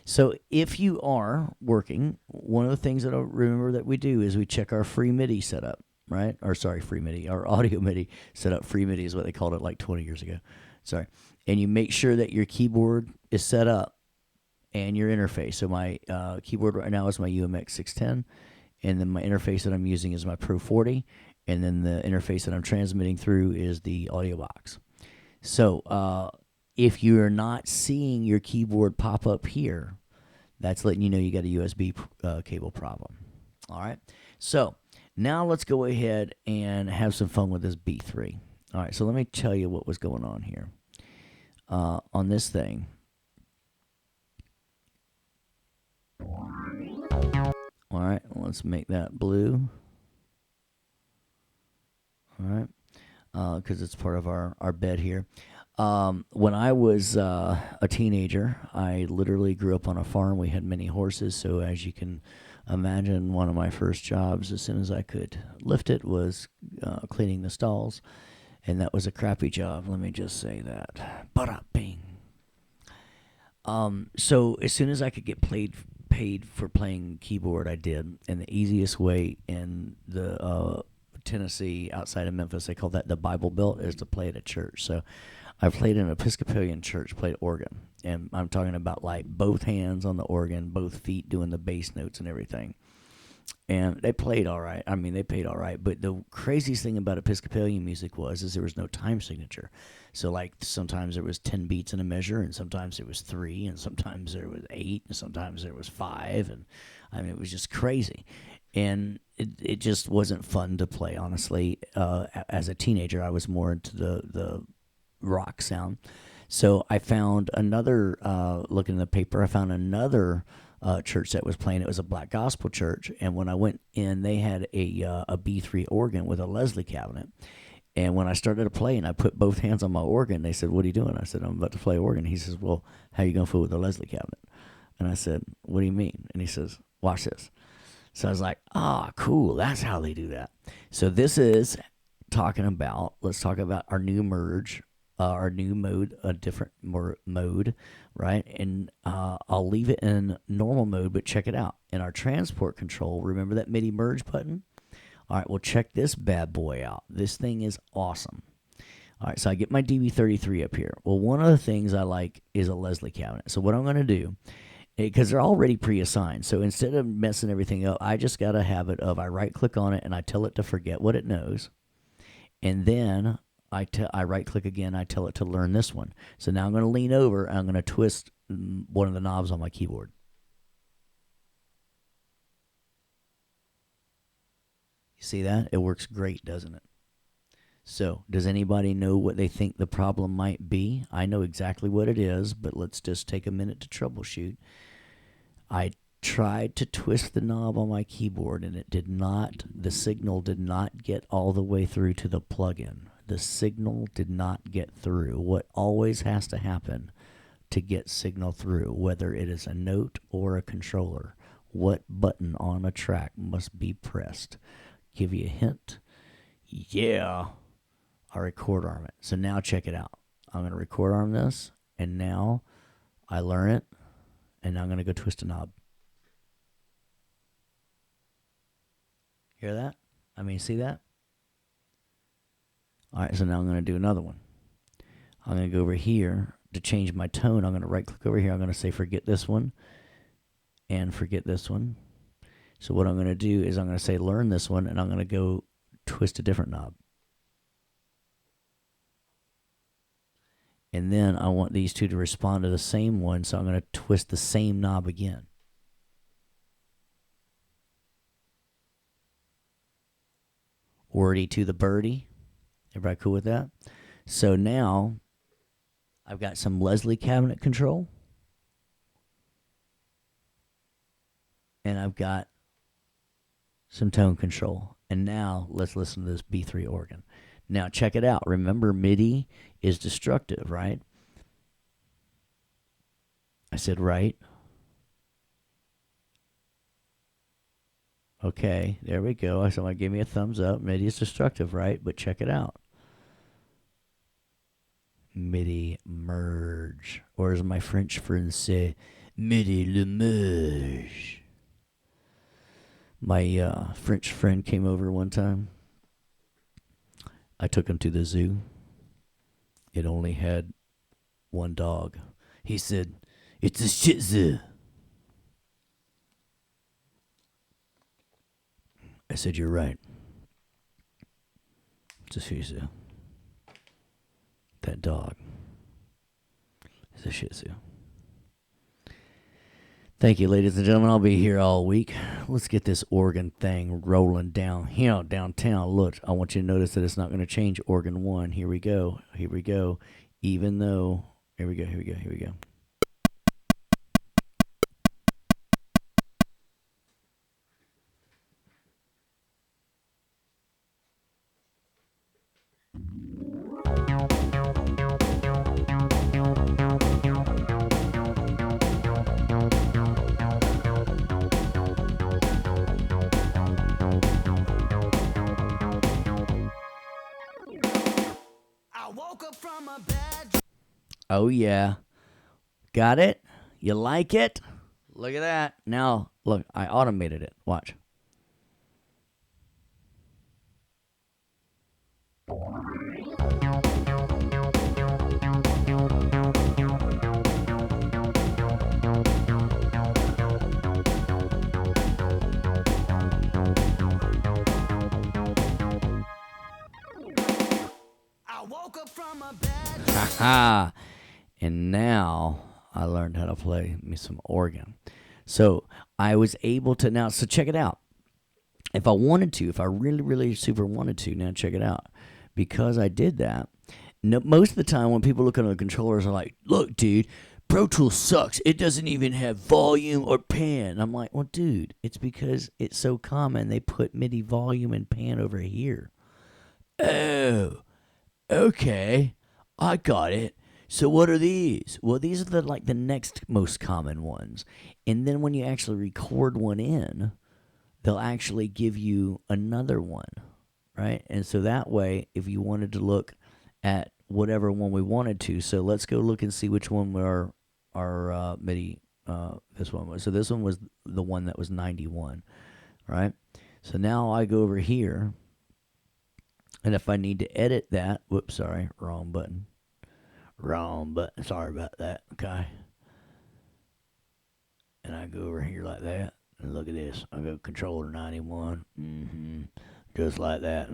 So if you are working, one of the things that I remember that we do is we check our free MIDI setup, right? Or sorry, free MIDI, our audio MIDI setup. Free MIDI is what they called it like 20 years ago. Sorry. And you make sure that your keyboard is set up and your interface. So my keyboard right now is my UMX 610. And then my interface that I'm using is my Pro 40, and then the interface that I'm transmitting through is the audio box. So if you're not seeing your keyboard pop up here, that's letting you know you got a USB cable problem. All right. So now let's go ahead and have some fun with this B3. All right. So let me tell you what was going on here on this thing. All right. Let's make that blue. All right. Because it's part of our bed here. When I was a teenager, I literally grew up on a farm. We had many horses, so as you can imagine, one of my first jobs, as soon as I could lift it, was cleaning the stalls, and that was a crappy job. Let me just say that. Bada bing. So as soon as I could get paid for playing keyboard, I did, and the easiest way in the Tennessee, outside of Memphis, they call that the Bible Belt, is to play at a church. So I played in an Episcopalian church, played organ, and I'm talking about like both hands on the organ, both feet doing the bass notes and everything. And they played all right. I mean, they played all right. But the craziest thing about Episcopalian music is there was no time signature. So like sometimes there was 10 beats in a measure, and sometimes there was 3, and sometimes there was 8, and sometimes there was 5, and I mean it was just crazy. And it just wasn't fun to play, honestly. As a teenager, I was more into the rock sound. So I found another, looking in the paper, I found another church that was playing. It was a black gospel church. And when I went in, they had a B3 organ with a Leslie cabinet. And when I started to play and I put both hands on my organ, they said, "What are you doing?" I said, "I'm about to play organ." He says, "Well, how are you going to fool with the Leslie cabinet?" And I said, "What do you mean?" And he says, "Watch this." So I was like, cool. That's how they do that. So this is let's talk about our new merge, our new mode, a different mode, right? And I'll leave it in normal mode, but check it out. In our transport control, remember that MIDI merge button? All right, well, check this bad boy out. This thing is awesome. All right, so I get my DB33 up here. Well, one of the things I like is a Leslie cabinet. So what I'm going to do, because they're already pre-assigned. So instead of messing everything up, I just got a habit of I right-click on it and I tell it to forget what it knows. And then I right-click again, I tell it to learn this one. So now I'm going to lean over and I'm going to twist one of the knobs on my keyboard. You see that? It works great, doesn't it? So, does anybody know what they think the problem might be? I know exactly what it is, but let's just take a minute to troubleshoot. I tried to twist the knob on my keyboard and the signal did not get all the way through to the plug-in. The signal did not get through. What always has to happen to get signal through, whether it is a note or a controller, what button on a track must be pressed? Give you a hint. Yeah, I record arm it. So now check it out. I'm going to record arm this, and now I learn it, and now I'm going to go twist a knob. Hear that? I mean, see that? All right, so now I'm going to do another one. I'm going to go over here to change my tone. I'm going to right-click over here. I'm going to say forget this one and forget this one. So what I'm going to do is I'm going to say learn this one, and I'm going to go twist a different knob. And then I want these two to respond to the same one, so I'm going to twist the same knob again. Wordy to the birdie. Everybody cool with that? So now I've got some Leslie cabinet control. And I've got some tone control. And now let's listen to this B3 organ. Now check it out. Remember, MIDI is destructive, right? I said right. Okay, there we go. Somebody gave me a thumbs up. MIDI is destructive, right? But check it out. MIDI merge. Or as my French friends say, MIDI le merge. My French friend came over one time. I took him to the zoo. It only had one dog. He said, "It's a shih tzu." I said, "You're right. It's a shih tzu. That dog. It's a Shih Tzu. Thank you, ladies and gentlemen. I'll be here all week. Let's get this organ thing rolling down here, downtown. Look, I want you to notice that it's not going to change organ one. Here we go. Here we go. Even though, here we go, here we go, here we go. I woke up from a bad dream. Oh, yeah. Got it? You like it? Look at that. Now, look, I automated it. Watch. I woke up from a bad Ha! And now I learned how to play me some organ. So I was able to now. So check it out. If I wanted to, if I really, really super wanted to, now check it out. Because I did that, no, most of the time when people look at the controllers are like, look, dude, Pro Tools sucks. It doesn't even have volume or pan. I'm like, well, dude, it's because it's so common. They put MIDI volume and pan over here. Oh, okay. I got it. So what are these? Well, these are the next most common ones. And then when you actually record one in, they'll actually give you another one, right? And so that way, if you wanted to look at whatever one we wanted to, so let's go look and see which one our MIDI this one was. So this one was the one that was 91, right? So now I go over here, and if I need to edit that, whoops, sorry, wrong button. Sorry about that, okay? And I go over here like that. And look at this. I go controller 91. Just like that.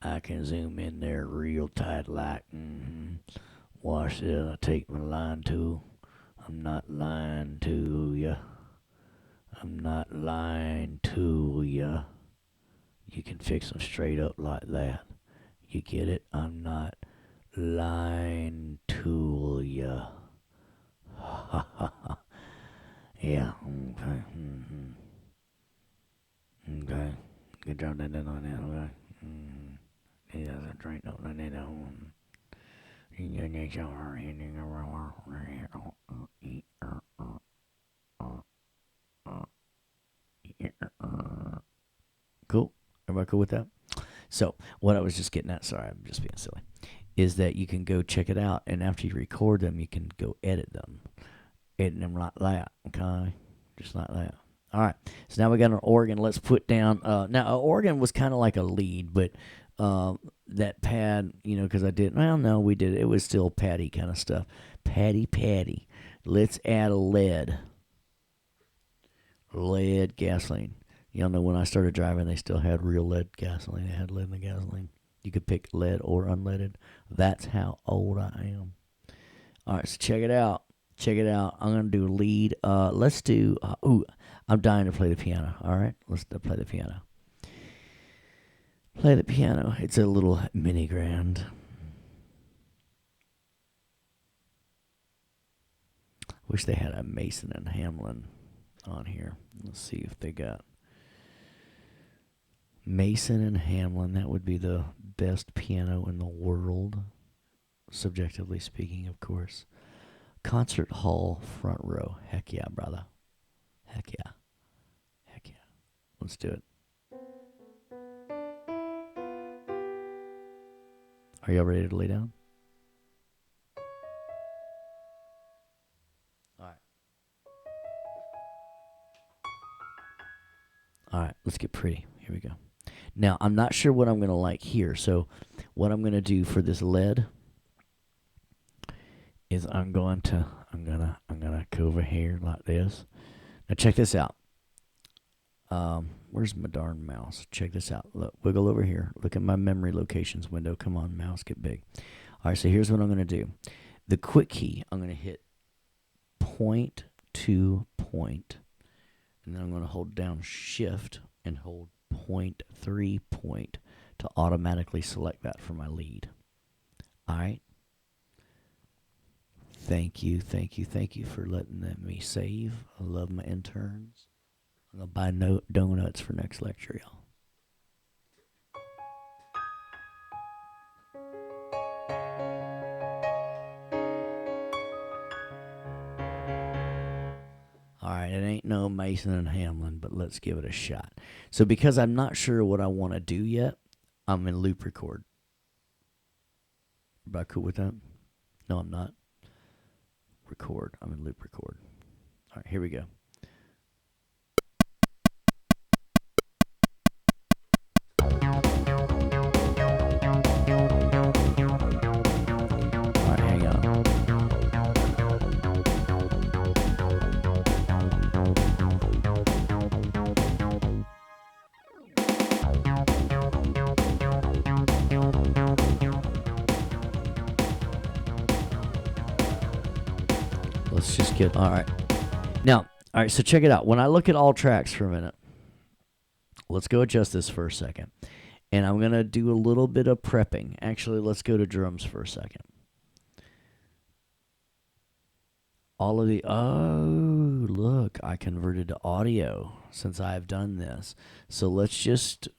I can zoom in there real tight like. Watch this. I take my line tool. I'm not lying to ya. I'm not lying to ya. You can fix them straight up like that. You get it? I'm not lying to ya. Ha ha ha. Yeah, okay. Okay. Good job on that, okay. He doesn't drink no, Cool. Everybody cool with that? So, what I was just getting at, sorry, I'm just being silly, is that you can go check it out, and after you record them, you can go edit them. Edit them like that, okay? Just like that. All right. So now we got an organ. Let's put down. Now, an organ was kind of like a lead, but that pad, because I did. Well, no, we did. It was still paddy kind of stuff. Paddy. Let's add a lead. Lead gasoline. Y'all know when I started driving, they still had real lead gasoline. They had lead in the gasoline. You could pick lead or unleaded. That's how old I am. All right, so check it out. I'm going to do lead. Let's do. I'm dying to play the piano. All right, let's play the piano. Play the piano. It's a little mini grand. Wish they had a Mason and Hamlin on here. Let's see if they got Mason and Hamlin. That would be the best piano in the world, subjectively speaking, of course. Concert hall front row. Heck yeah, brother. Heck yeah. Let's do it. Are y'all ready to lay down? All right, let's get pretty. Here we go. Now, I'm not sure what I'm going to like here. So what I'm going to do for this lead is I'm going to go over here like this. Now check this out. Where's my darn mouse? Check this out. Look, wiggle over here. Look at my memory locations window. Come on, mouse, get big. All right, so here's what I'm going to do. the quick key, I'm going to hit point to point, and then I'm going to hold down shift and hold 0.3 point to automatically select that for my lead. All right. Thank you for letting me save. I love my interns. I'm going to buy donuts for next lecture, y'all. All right, it ain't no Mason and Hamlin, but let's give it a shot. So because I'm not sure what I want to do yet, I'm in loop record. Everybody cool with that? No, I'm not. Record. I'm in loop record. All right, here we go. All right, hang on. Let's just get, all right. Now, all right, so check it out. When I look at all tracks for a minute, let's go adjust this for a second. And I'm going to do a little bit of prepping. Actually, let's go to drums for a second. All of the, oh, look, I converted to audio since I've done this. So let's just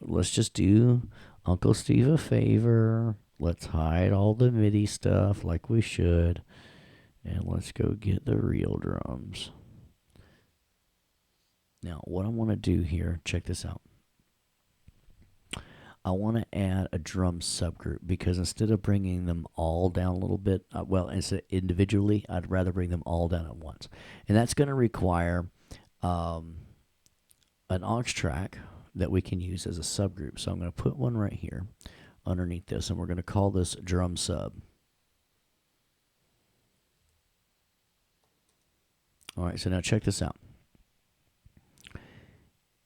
do Uncle Steve a favor. Let's hide all the MIDI stuff like we should. And let's go get the real drums. Now, what I want to do here, check this out. I want to add a drum subgroup because instead of bringing them all down a little bit, instead individually, I'd rather bring them all down at once. And that's going to require an aux track that we can use as a subgroup. So I'm going to put one right here underneath this, and we're going to call this drum sub. All right, so now check this out.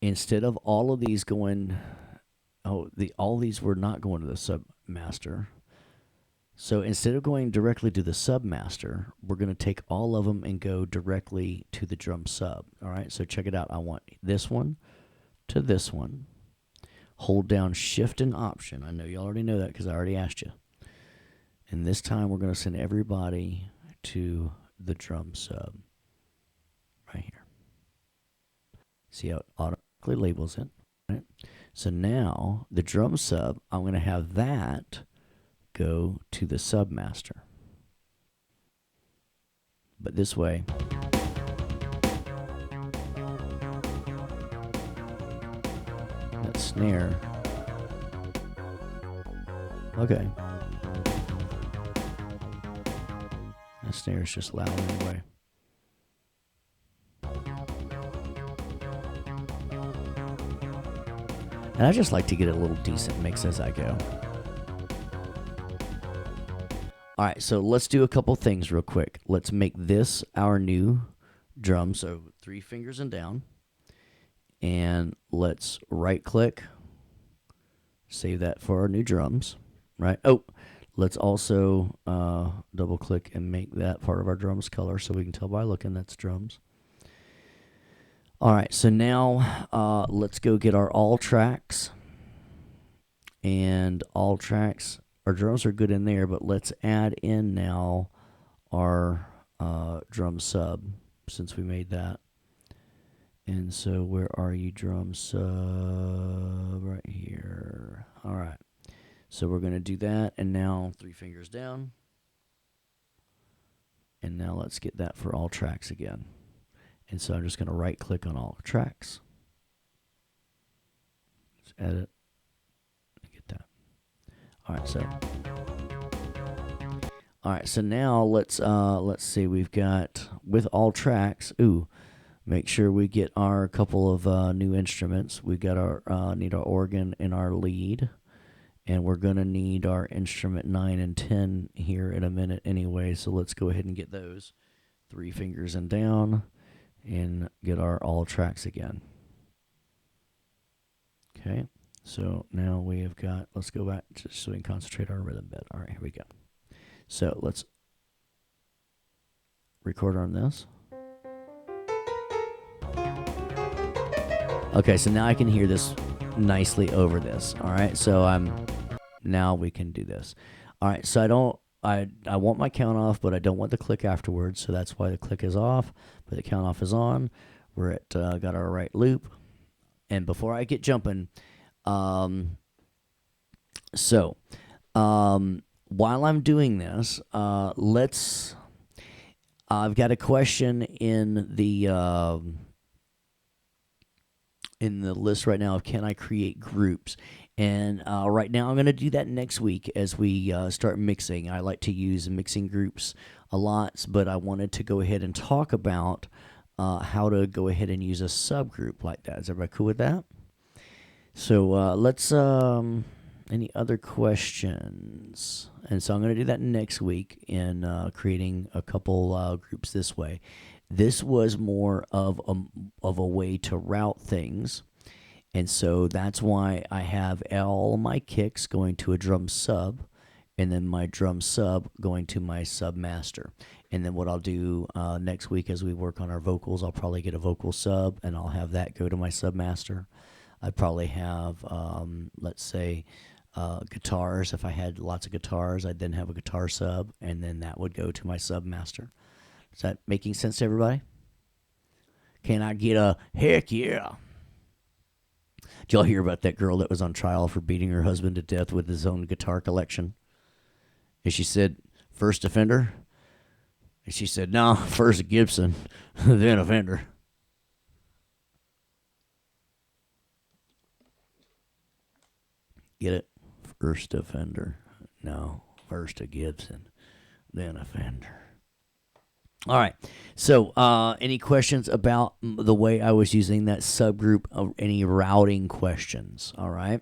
Instead of all of these going... all these were not going to the submaster. So instead of going directly to the submaster, we're going to take all of them and go directly to the drum sub. All right, so check it out. I want this one to this one. Hold down Shift and Option. I know you already know that because I already asked you. And this time we're going to send everybody to the drum sub right here. See how it automatically labels it? Right? So now the drum sub, I'm going to have that go to the submaster. But this way, that snare, okay. That snare is just loud anyway. And I just like to get a little decent mix as I go. All right, so let's do a couple things real quick. Let's make this our new drum. So 3 fingers and down. And let's right-click. Save that for our new drums. Right? Oh, let's also double-click and make that part of our drums color so we can tell by looking that's drums. All right, so now let's go get our all tracks. And all tracks, our drums are good in there, but let's add in now our drum sub since we made that. And so where are you, drum sub? Right here. All right, so we're going to do that, and now 3 fingers down. And now let's get that for all tracks again. And so I'm just going to right-click on all tracks. Let's edit. Get that. All right, so now let's see. We've got with all tracks. Ooh, make sure we get our couple of new instruments. We got our need our organ and our lead, and we're going to need our instrument 9 and 10 here in a minute anyway. So let's go ahead and get those. 3 fingers and down. And get our all tracks again. Okay, so now we have got, let's go back just so we can concentrate our rhythm bit. All right, here we go. So let's recorder on this. Okay, so now I can hear this nicely over this. All right, so now we can do this. All right, so I want my count off, but I don't want the click afterwards, so that's why the click is off, but the count off is on. We're at got our right loop, and before I get jumping, while I'm doing this, I've got a question in the list right now of can I create groups. And right now I'm going to do that next week as we start mixing. I like to use mixing groups a lot, but I wanted to go ahead and talk about how to go ahead and use a subgroup like that. Is everybody cool with that? So let's, any other questions? And so I'm going to do that next week in creating a couple groups this way. This was more of a way to route things. And so that's why I have all my kicks going to a drum sub, and then my drum sub going to my sub master. And then what I'll do next week as we work on our vocals, I'll probably get a vocal sub, and I'll have that go to my sub master. I'd probably have, let's say, guitars. If I had lots of guitars, I'd then have a guitar sub, and then that would go to my sub master. Is that making sense to everybody? Can I get a heck yeah? Did y'all hear about that girl that was on trial for beating her husband to death with his own guitar collection? And she said, first offender? And she said, no, first Gibson, then offender. Get it? First offender. No, first a Gibson, then offender. All right. So, any questions about the way I was using that subgroup? Any routing questions? All right.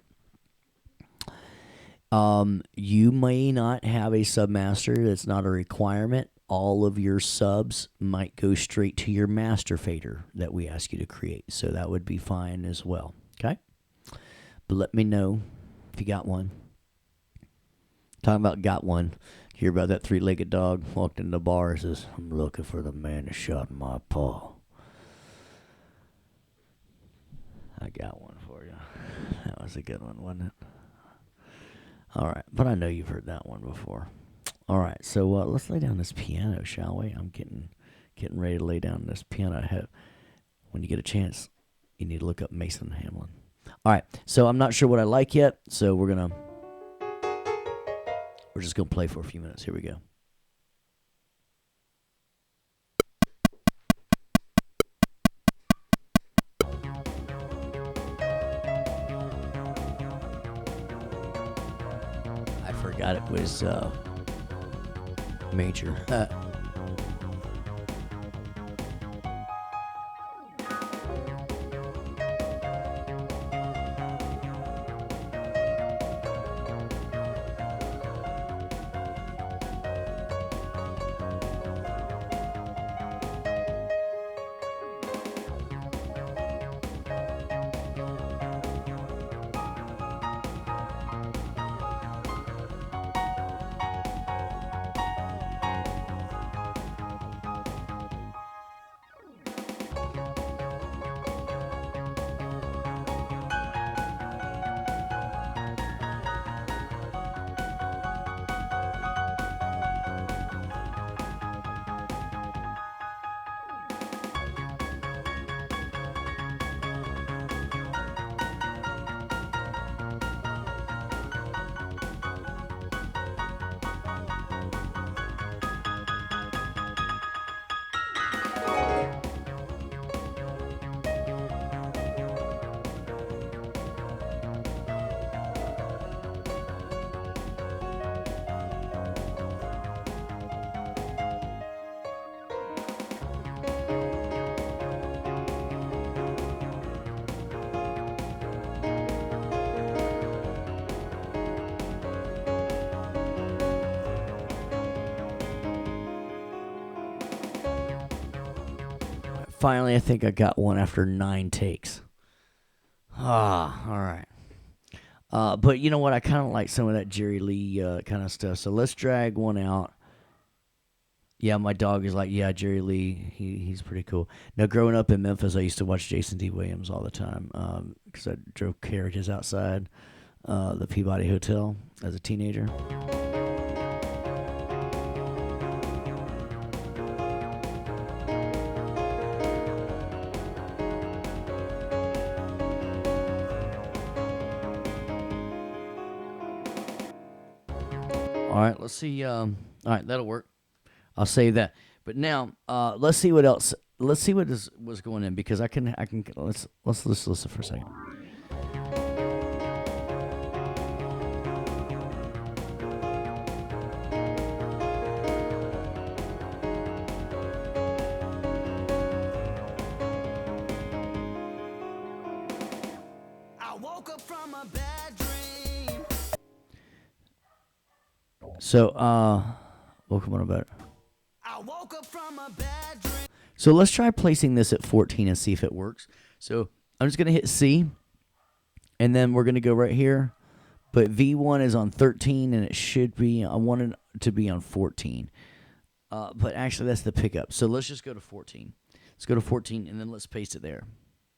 You may not have a submaster. That's not a requirement. All of your subs might go straight to your master fader that we ask you to create. So that would be fine as well. Okay. But let me know if you got one. Talking about got one. Hear about that three-legged dog walked in the bar and says, I'm looking for the man that shot my paw. I got one for you. That was a good one, wasn't it? All right, but I know you've heard that one before. All right, so let's lay down this piano, shall we? I'm getting ready to lay down this piano. When you get a chance, you need to look up Mason Hamlin. All right, so I'm not sure what I like yet, so we're just going to play for a few minutes. Here we go. I forgot it was major. Finally, I think I got one after 9 takes. All right. But you know what? I kind of like some of that Jerry Lee kind of stuff. So let's drag one out. Yeah, my dog is like, yeah, Jerry Lee. He's pretty cool. Now, growing up in Memphis, I used to watch Jason D. Williams all the time because I drove carriages outside the Peabody Hotel as a teenager. All right, let's see. All right, that'll work. I'll save that. But now, let's see what else. Let's see what was going in because I can. Let's listen for a second. I woke up from a bad dream. So, welcome on about it. I woke up from a bad dream. So let's try placing this at 14 and see if it works. So I'm just gonna hit C, and then we're gonna go right here. But V1 is on 13, and it should be. I wanted to be on 14, but actually that's the pickup. So let's just go to 14. Let's go to 14, and then let's paste it there.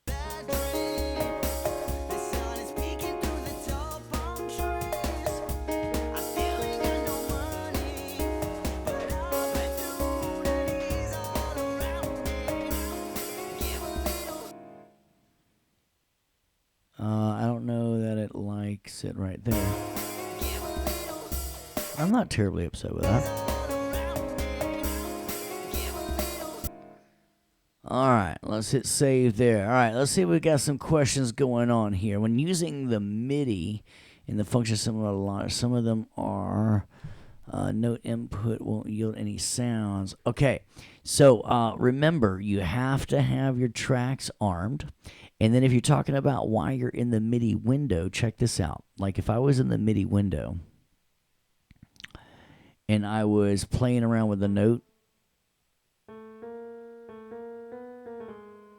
Bad dream. The sun is peeking through the tall palm trees. I still ain't got no money, but I'll bet through that he's all around me. Give a little. I don't know that it likes it right there. Give a little. I'm not terribly upset with that. All around me. Give a little. All right, let's hit save there. All right, let's see if we got some questions going on here. When using the MIDI in the function similar to launch, some of them are note input won't yield any sounds. Okay, so remember, you have to have your tracks armed. And then if you're talking about why you're in the MIDI window, check this out. Like if I was in the MIDI window and I was playing around with the note,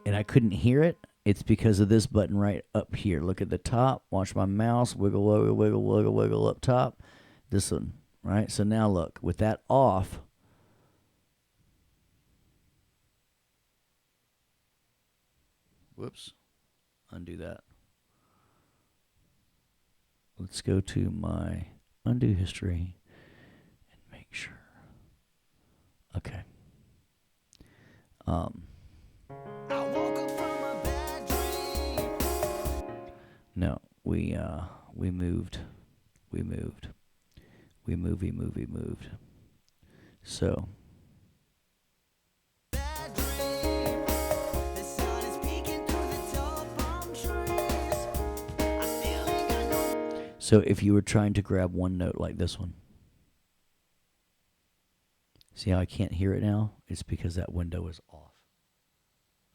and I couldn't hear it, it's because of this button right up here. Look at the top. Watch my mouse. Wiggle, wiggle, wiggle, wiggle, wiggle up top. This one, right? So now look, with that off, whoops, undo that. Let's go to my undo history and make sure. Okay. I woke up from a bad dream. No, we moved. We moved. So Bad dream. The sun is peeking through the tall palm trees. I still ain't got no. So if you were trying to grab one note like this one, see how I can't hear it now? It's because that window is off.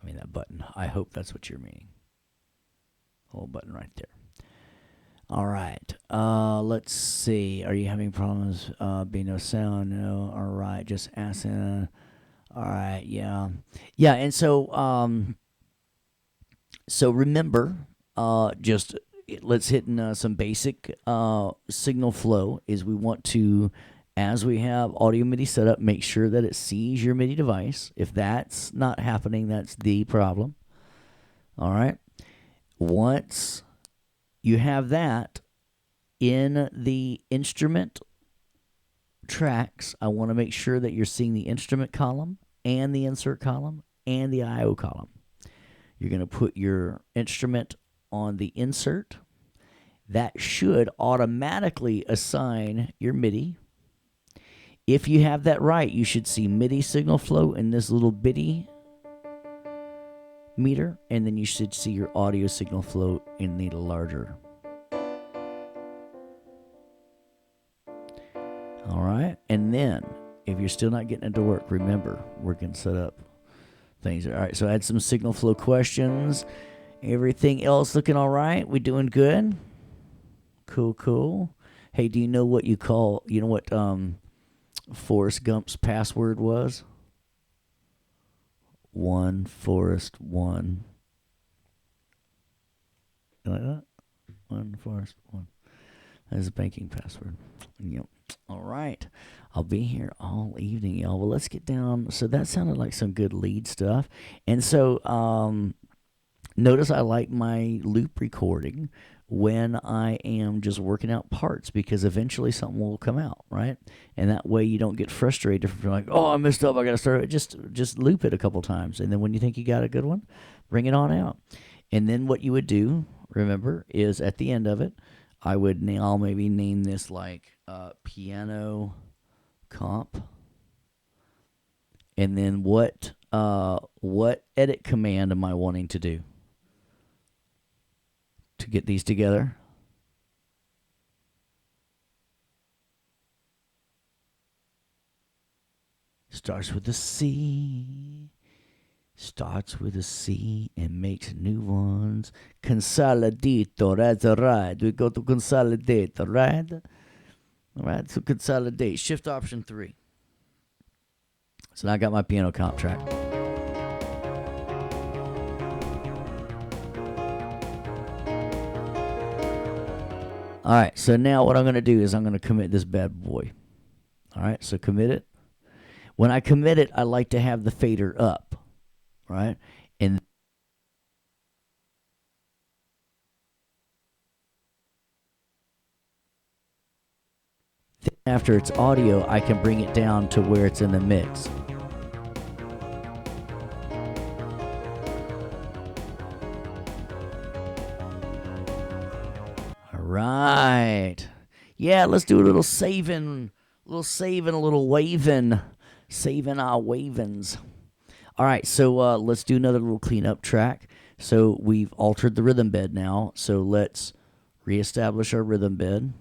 I mean, that button. I hope that's what you're meaning. Whole button right there. All right. Let's see. Are you having problems being no sound? No. All right. Just asking. All right. Yeah. Yeah. And so, so remember, just let's hit some basic signal flow. Is we want to, as we have audio MIDI set up, make sure that it sees your MIDI device. If that's not happening, that's the problem. All right. Once you have that in the instrument tracks, I want to make sure that you're seeing the instrument column and the insert column and the I/O column. You're going to put your instrument on the insert. That should automatically assign your MIDI. If you have that right, you should see MIDI signal flow in this little bitty meter, and then you should see your audio signal flow in the larger. All right, and then if you're still not getting it to work, remember, we can set up things. All right, so I had some signal flow questions. Everything else looking all right? We doing good? Cool. Hey, do you know what Forrest Gump's password was? One Forrest one. You like that? One Forrest one. That is a banking password. Yep. All right. I'll be here all evening, y'all. Well, let's get down. So that sounded like some good lead stuff. And so notice I like my loop recording when I am just working out parts because eventually something will come out, right? And that way you don't get frustrated from like, oh, I messed up, I got to start it. Just loop it a couple times, and then when you think you got a good one, bring it on out. And then what you would do, remember, is at the end of it, I'll maybe name this like piano comp, and then what edit command am I wanting to do to get these together? Starts with a C. Starts with a C and makes new ones. Consolidator, that's right. We go to consolidator, right? All right, so consolidate. Shift option 3. So now I got my piano comp track. All right, so now what I'm going to do is I'm going to commit this bad boy. All right, so commit it. When I commit it, I like to have the fader up, right? And after it's audio, I can bring it down to where it's in the mix. All right. Yeah, let's do a little saving, a little waving, saving our wavings. All right, so let's do another little cleanup track. So we've altered the rhythm bed now. So let's reestablish our rhythm bed.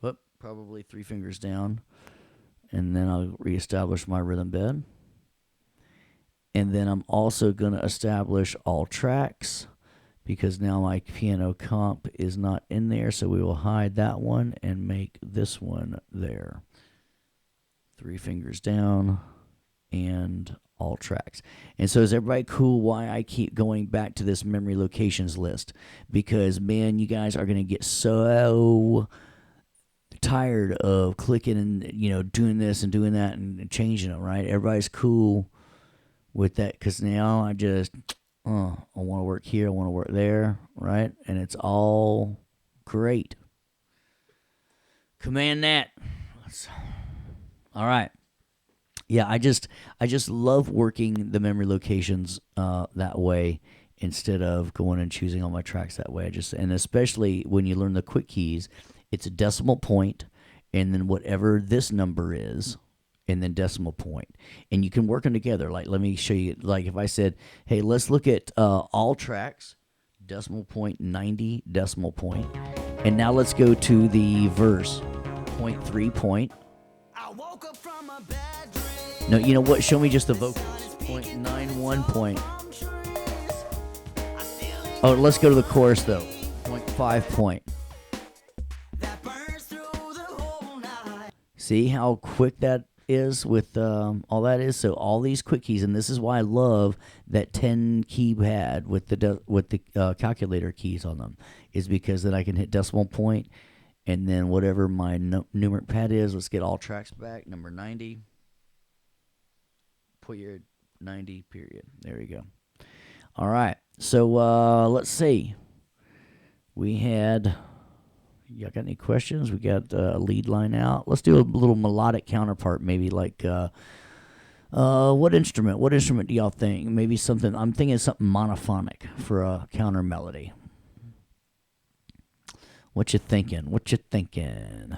Whoop, probably 3 fingers down. And then I'll reestablish my rhythm bed. And then I'm also going to establish all tracks because now my piano comp is not in there. So we will hide that one and make this one there. 3 fingers down and all tracks. And so is everybody cool why I keep going back to this memory locations list? Because, man, you guys are going to get so tired of clicking and, doing this and doing that and changing it, right? Everybody's cool with that because now I just, I want to work here, I want to work there, right? And it's all great. Command that. All right. Yeah, I just love working the memory locations that way instead of going and choosing all my tracks that way. And especially when you learn the quick keys, it's a decimal point and then whatever this number is and then decimal point. And you can work them together. Like, let me show you. Like, if I said, hey, let's look at all tracks, decimal point, 90 decimal point. And now let's go to the verse, point 3 point. I woke up from a bad dream. No, you know what? Show me just the vocals. 0.91 point. Oh, let's go to the chorus, though. 0.5 point. That burns through the whole night. See how quick that is with all that is? So all these quick keys, and this is why I love that 10 key pad with the calculator keys on them, is because then I can hit decimal point, and then whatever my numeric pad is, let's get all tracks back, number 90. Put your 90 period. There you go. All right. So let's see. We had. Y'all got any questions? We got a lead line out. Let's do a little melodic counterpart, maybe like. What instrument? What instrument do y'all think? Maybe something. I'm thinking something monophonic for a counter melody. What you thinking? What you thinking?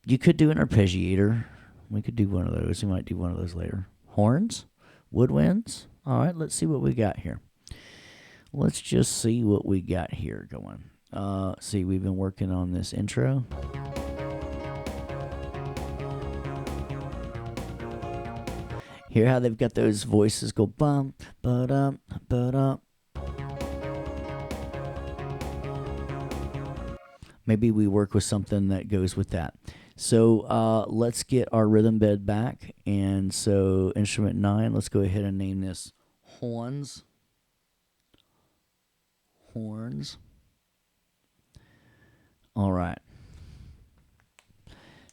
You could do an arpeggiator. We could do one of those. We might do one of those later. Horns? Woodwinds? All right, let's see what we got here. Let's just see what we got here going. See, we've been working on this intro. Hear how they've got those voices go bum, ba-dum, ba-dum. Maybe we work with something that goes with that. So let's get our rhythm bed back. And so instrument 9, let's go ahead and name this horns. Horns. All right.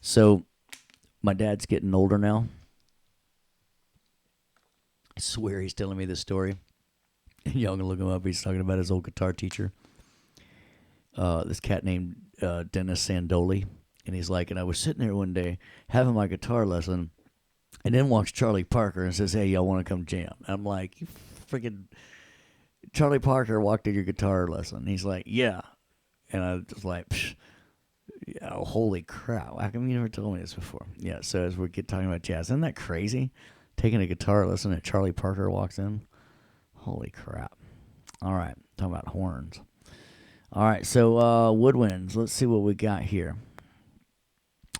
So my dad's getting older now. I swear he's telling me this story. Y'all can look him up. He's talking about his old guitar teacher. This cat named Dennis Sandoli. And he's like, and I was sitting there one day having my guitar lesson, and then walks Charlie Parker and says, "Hey, y'all want to come jam?" I'm like, "You freaking Charlie Parker walked to your guitar lesson." He's like, "Yeah." And I was like, psh, yeah, holy crap. How come you never told me this before? Yeah, so as we get talking about jazz, isn't that crazy? Taking a guitar lesson and Charlie Parker walks in. Holy crap. All right, talking about horns. All right, so woodwinds. Let's see what we got here.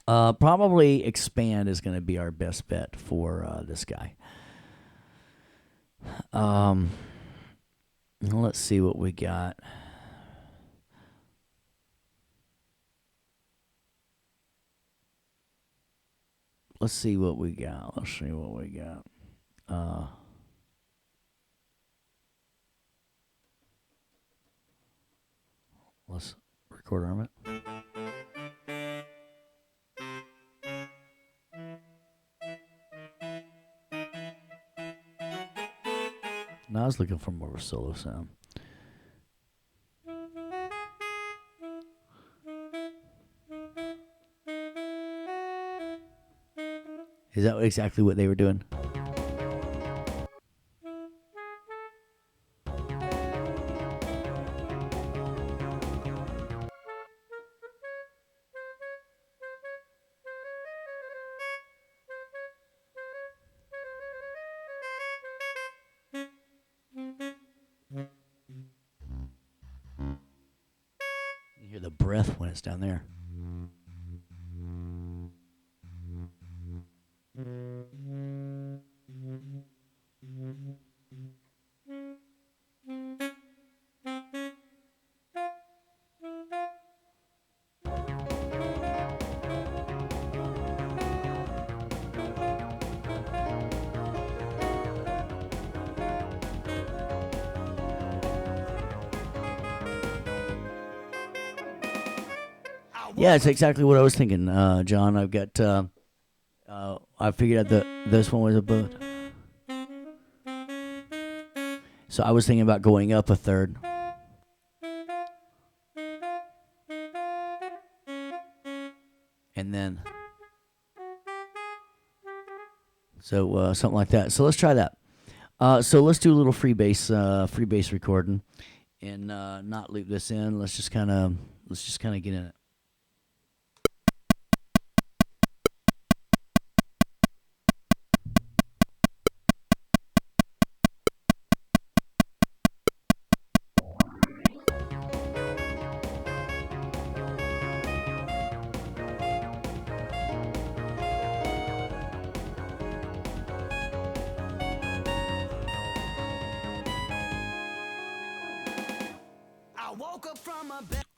Probably expand is going to be our best bet for this guy. Let's see what we got. Let's see what we got. Let's record arm it. No, I was looking for more of a solo sound. Is that exactly what they were doing? You hear the breath when it's down there. Yeah, it's exactly what I was thinking, John. I've got. I figured out that this one was a boot. So I was thinking about going up a third. And then. So something like that. So let's try that. So let's do a little free bass recording, and not loop this in. Let's just kind of get in it.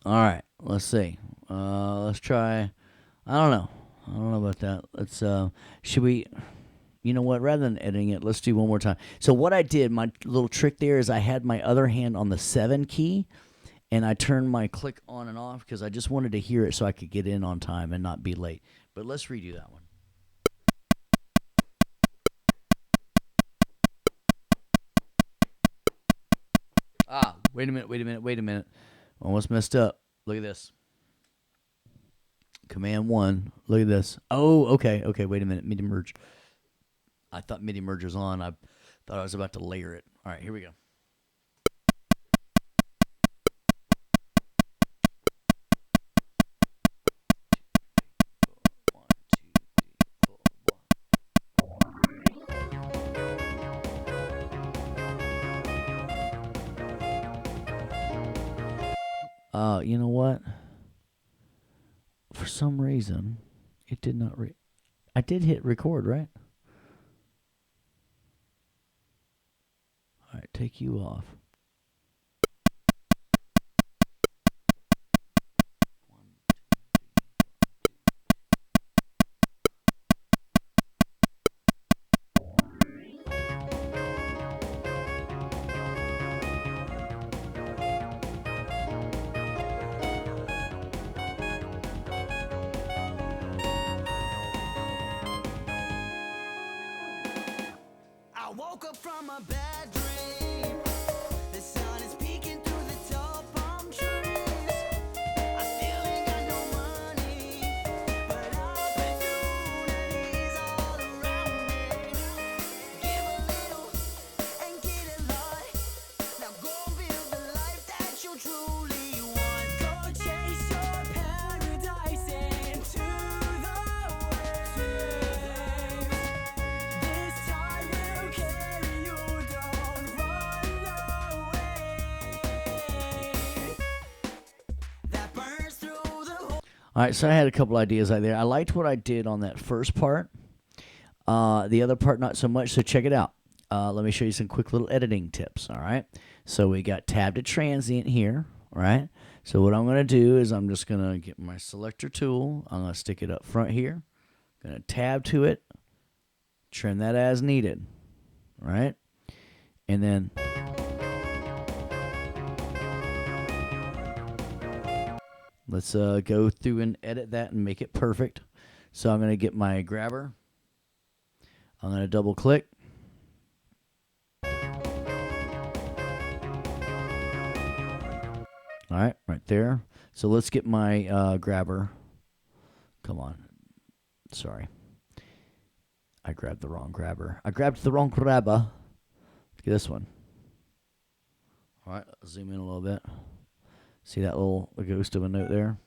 All right, let's see. Let's try. I don't know about that. Let's. Should we? You know what? Rather than editing it, let's do one more time. So what I did, my little trick there is I had my other hand on the 7 key, and I turned my click on and off because I just wanted to hear it so I could get in on time and not be late. But let's redo that one. Wait a minute. Almost messed up. Look at this. Command 1. Look at this. Oh, okay. Wait a minute. MIDI merge. I thought MIDI merge was on. I thought I was about to layer it. All right, here we go. You know what? For some reason, it did not I did hit record, right? All right, take you off. I woke up from a bad dream. The sun is peeking through the tall palm trees. I still ain't got no money, but opportunities all around me. Give a little and get a lot. Now go build the life that you truly want. Go chase your paradise into the waves. This tide will carry you, don't run away. That burns through the whole. All right, so I had a couple ideas out there. I liked what I did on that first part. The other part, not so much, so check it out. Let me show you some quick little editing tips, all right? So we got tab to transient here, right? So what I'm going to do is I'm just going to get my selector tool. I'm going to stick it up front here. Going to tab to it, trim that as needed, right? And then let's go through and edit that and make it perfect. So I'm going to get my grabber. I'm going to double click. All right, right there. So let's get my grabber. Come on. Sorry. I grabbed the wrong grabber. I grabbed the wrong grabber. Look at this one. All right, zoom in a little bit. See that little ghost of a note there?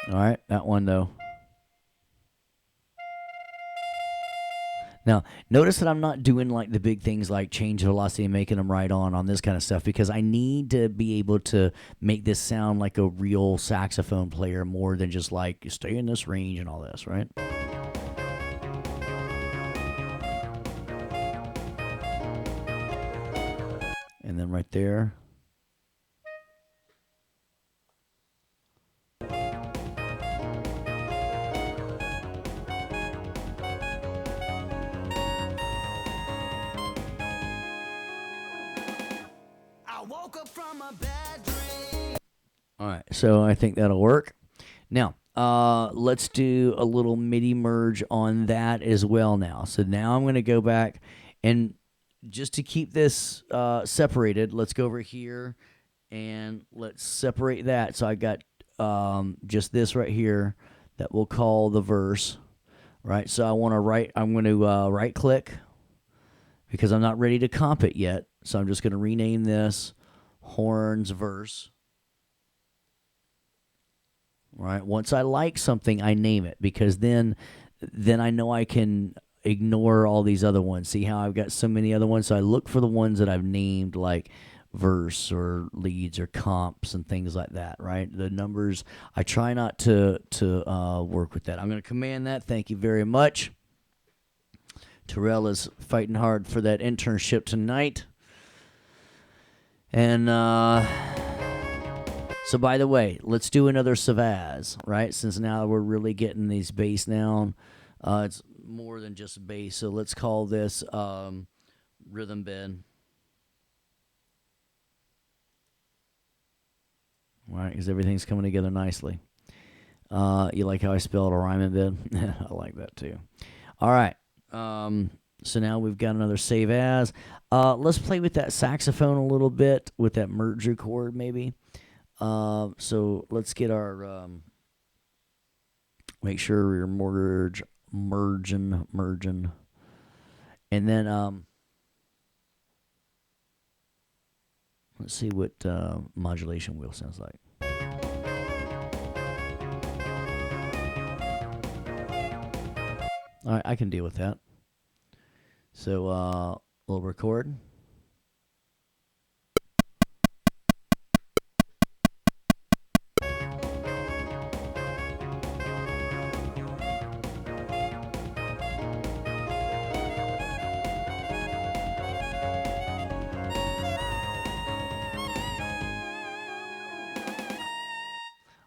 All right, that one though. Now, notice that I'm not doing like the big things like change velocity and making them right on this kind of stuff because I need to be able to make this sound like a real saxophone player more than just like stay in this range and all this, right? And then right there. I woke up from a bad dream. All right, so I think that'll work. Now, let's do a little MIDI merge on that as well now. So now I'm going to go back and just to keep this separated, let's go over here and let's separate that. So I got just this right here that we'll call the verse, right? So I'm going to right click because I'm not ready to comp it yet. So I'm just going to rename this horns verse. Right. Once I like something, I name it because then I know I can ignore all these other ones. See how I've got so many other ones? So I look for the ones that I've named like verse or leads or comps and things like that, right? The numbers, I try not to work with that. I'm going to command that. Thank you very much. Terrell is fighting hard for that internship tonight. And so by the way, let's do another Savaz, right? Since now we're really getting these bass down. It's more than just bass. So let's call this rhythm bed. Right, because everything's coming together nicely. You like how I spelled a rhyming bed? I like that too. All right. So now we've got another save as. Let's play with that saxophone a little bit with that merger chord maybe. So let's get our, make sure we're merging. And then, let's see what modulation wheel sounds like. All right, I can deal with that. So we'll record.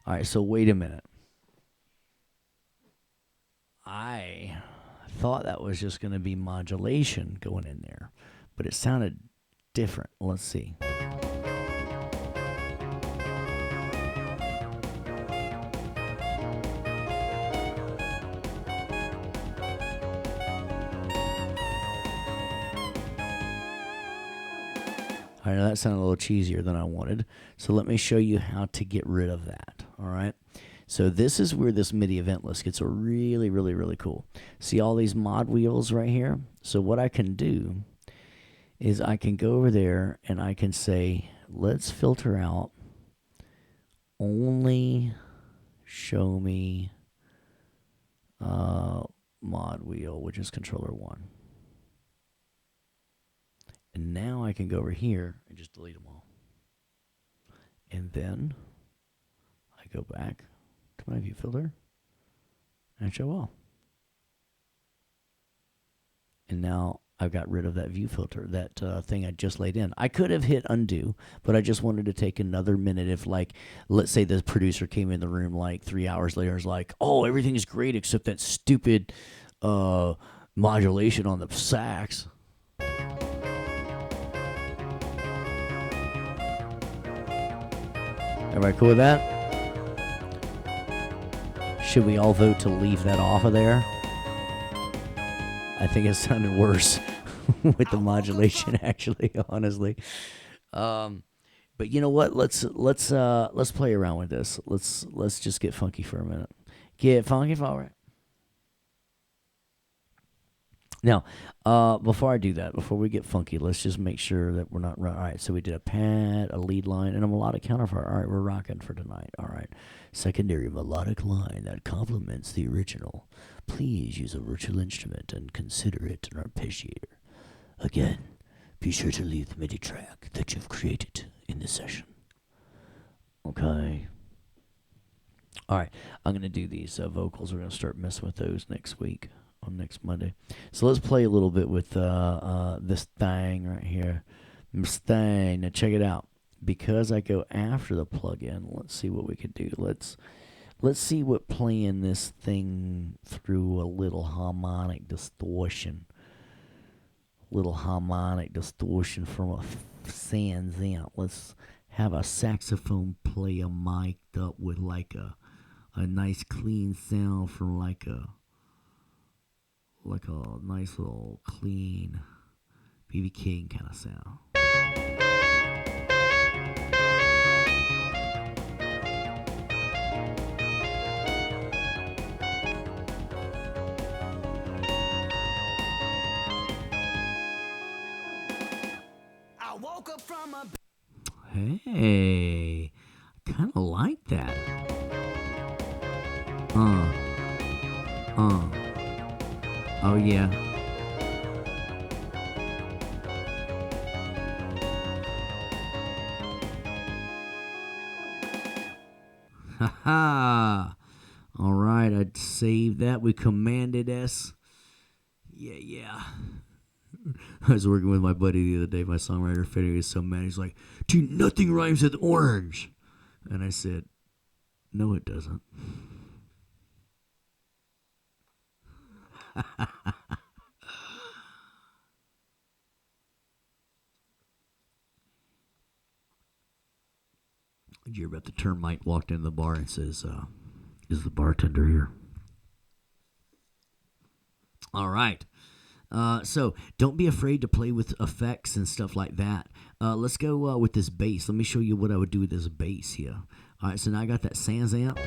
All right, so wait a minute. I thought that was just going to be modulation going in there, but it sounded different. Let's see. All right, now that sounded a little cheesier than I wanted. So let me show you how to get rid of that. All right. So this is where this MIDI event list gets really, really, really cool. See all these mod wheels right here? So what I can do is I can go over there and I can say, let's filter out only show me mod wheel, which is controller 1. And now I can go over here and just delete them all. And then I go back to my view filter and show all. And now I've got rid of that view filter, that thing I just laid in. I could have hit undo, but I just wanted to take another minute. If, like, let's say the producer came in the room like 3 hours later, is like, oh, everything's great except that stupid modulation on the sax. Everybody cool with that? Should we all vote to leave that off of there? I think it sounded worse with the modulation, actually, honestly. But you know what? Let's play around with this. Let's just get funky for a minute. Get funky for it. Now, before I do that, before we get funky, let's just make sure that we're not right. All right, so we did a pad, a lead line, and a melodic counterpart. All right, we're rocking for tonight. All right, secondary melodic line that complements the original. Please use a virtual instrument and consider it an arpeggiator. Again, be sure to leave the MIDI track that you've created in the session. Okay. All right, I'm going to do these vocals. We're going to start messing with those next week, on next Monday. So let's play a little bit with this thing right here. This thing. Now check it out. Because I go after the plugin, let's see what we could do. Let's see what playing this thing through a little harmonic distortion. Little harmonic distortion from a sans amp. Let's have a saxophone player mic'd up with like a nice clean sound from like a nice little clean B.B. King kind of sound. I woke up from a Hey, I kind of like that. Oh yeah. Haha. All right, I'd save that. We commanded S. Yeah. I was working with my buddy the other day, my songwriter, Fede. He was so mad. He's like, dude, nothing rhymes with orange. And I said, no, it doesn't. Did you hear about the termite walked in the bar and says, is the bartender here? All right. So don't be afraid to play with effects and stuff like that. Let's go with this bass. Let me show you what I would do with this bass here. All right, so now I got that sans amp.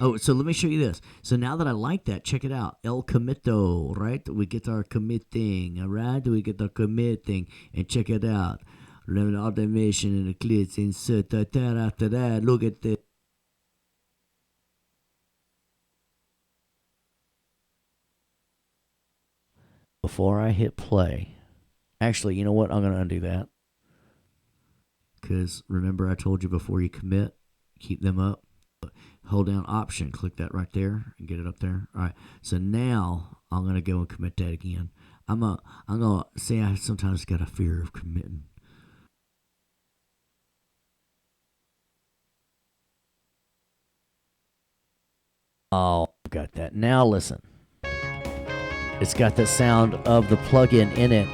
Oh, so let me show you this. So now that I like that, check it out. El commito, right? We get our commit thing, all right? We get our commit thing, and check it out. Remember the automation and the clicks, insert that after that. Look at this. Before I hit play, actually, you know what? I'm going to undo that. Because remember I told you before you commit, keep them up. Hold down Option, click that right there, and get it up there. All right, so now I'm going to go and commit that again. I'm going to say I sometimes got a fear of committing. Oh, got that. Now listen. It's got the sound of the plugin in it.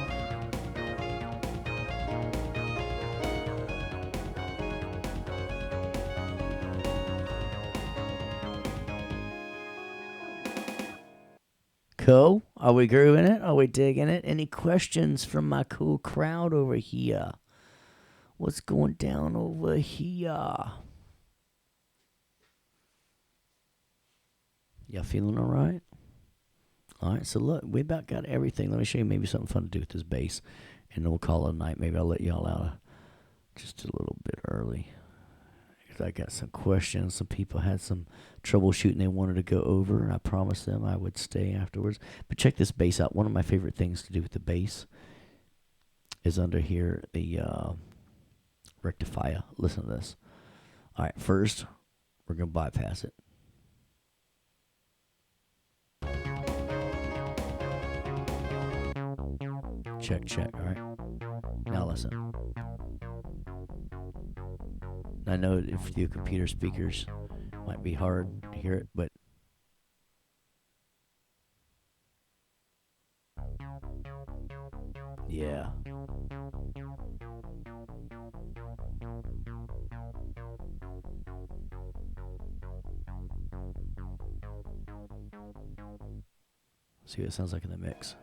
Cool? Are we grooving it? Are we digging it? Any questions from my cool crowd over here? What's going down over here? Y'all feeling all right? All right, so look, we about got everything. Let me show you maybe something fun to do with this bass, and then we'll call it a night. Maybe I'll let y'all out just a little bit early. Because I got some questions. Some people had some troubleshooting they wanted to go over, and I promised them I would stay afterwards. But check this bass out. One of my favorite things to do with the bass is under here, the rectifier. Listen to this. All right, first, we're going to bypass it. Check, check, all right? Now listen. I know if the computer speakers might be hard to hear it, but yeah. See what it sounds like in the mix.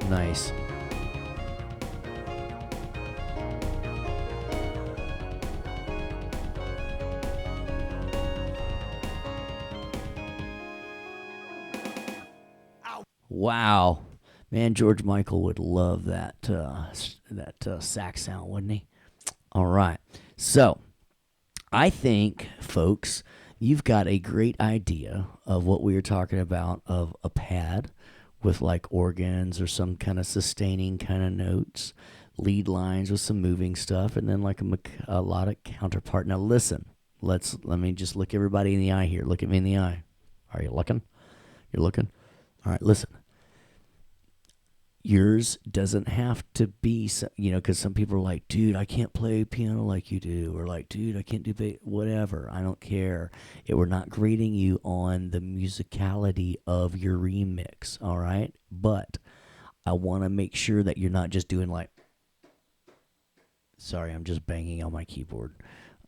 Nice. Wow, man, George Michael would love that sax sound, wouldn't he? All right, so I think, folks, you've got a great idea of what we were talking about, of a pad with like organs or some kind of sustaining kind of notes, lead lines with some moving stuff, and then like a melodic counterpart. Now listen, let me just look everybody in the eye here. Look at me in the eye. Are you looking? You're looking? All right, listen. Yours doesn't have to be, because some people are like, dude, I can't play piano like you do, or like, dude, I can't do whatever. I don't care. We're not grading you on the musicality of your remix, all right? But I want to make sure that you're not just doing like, sorry, I'm just banging on my keyboard.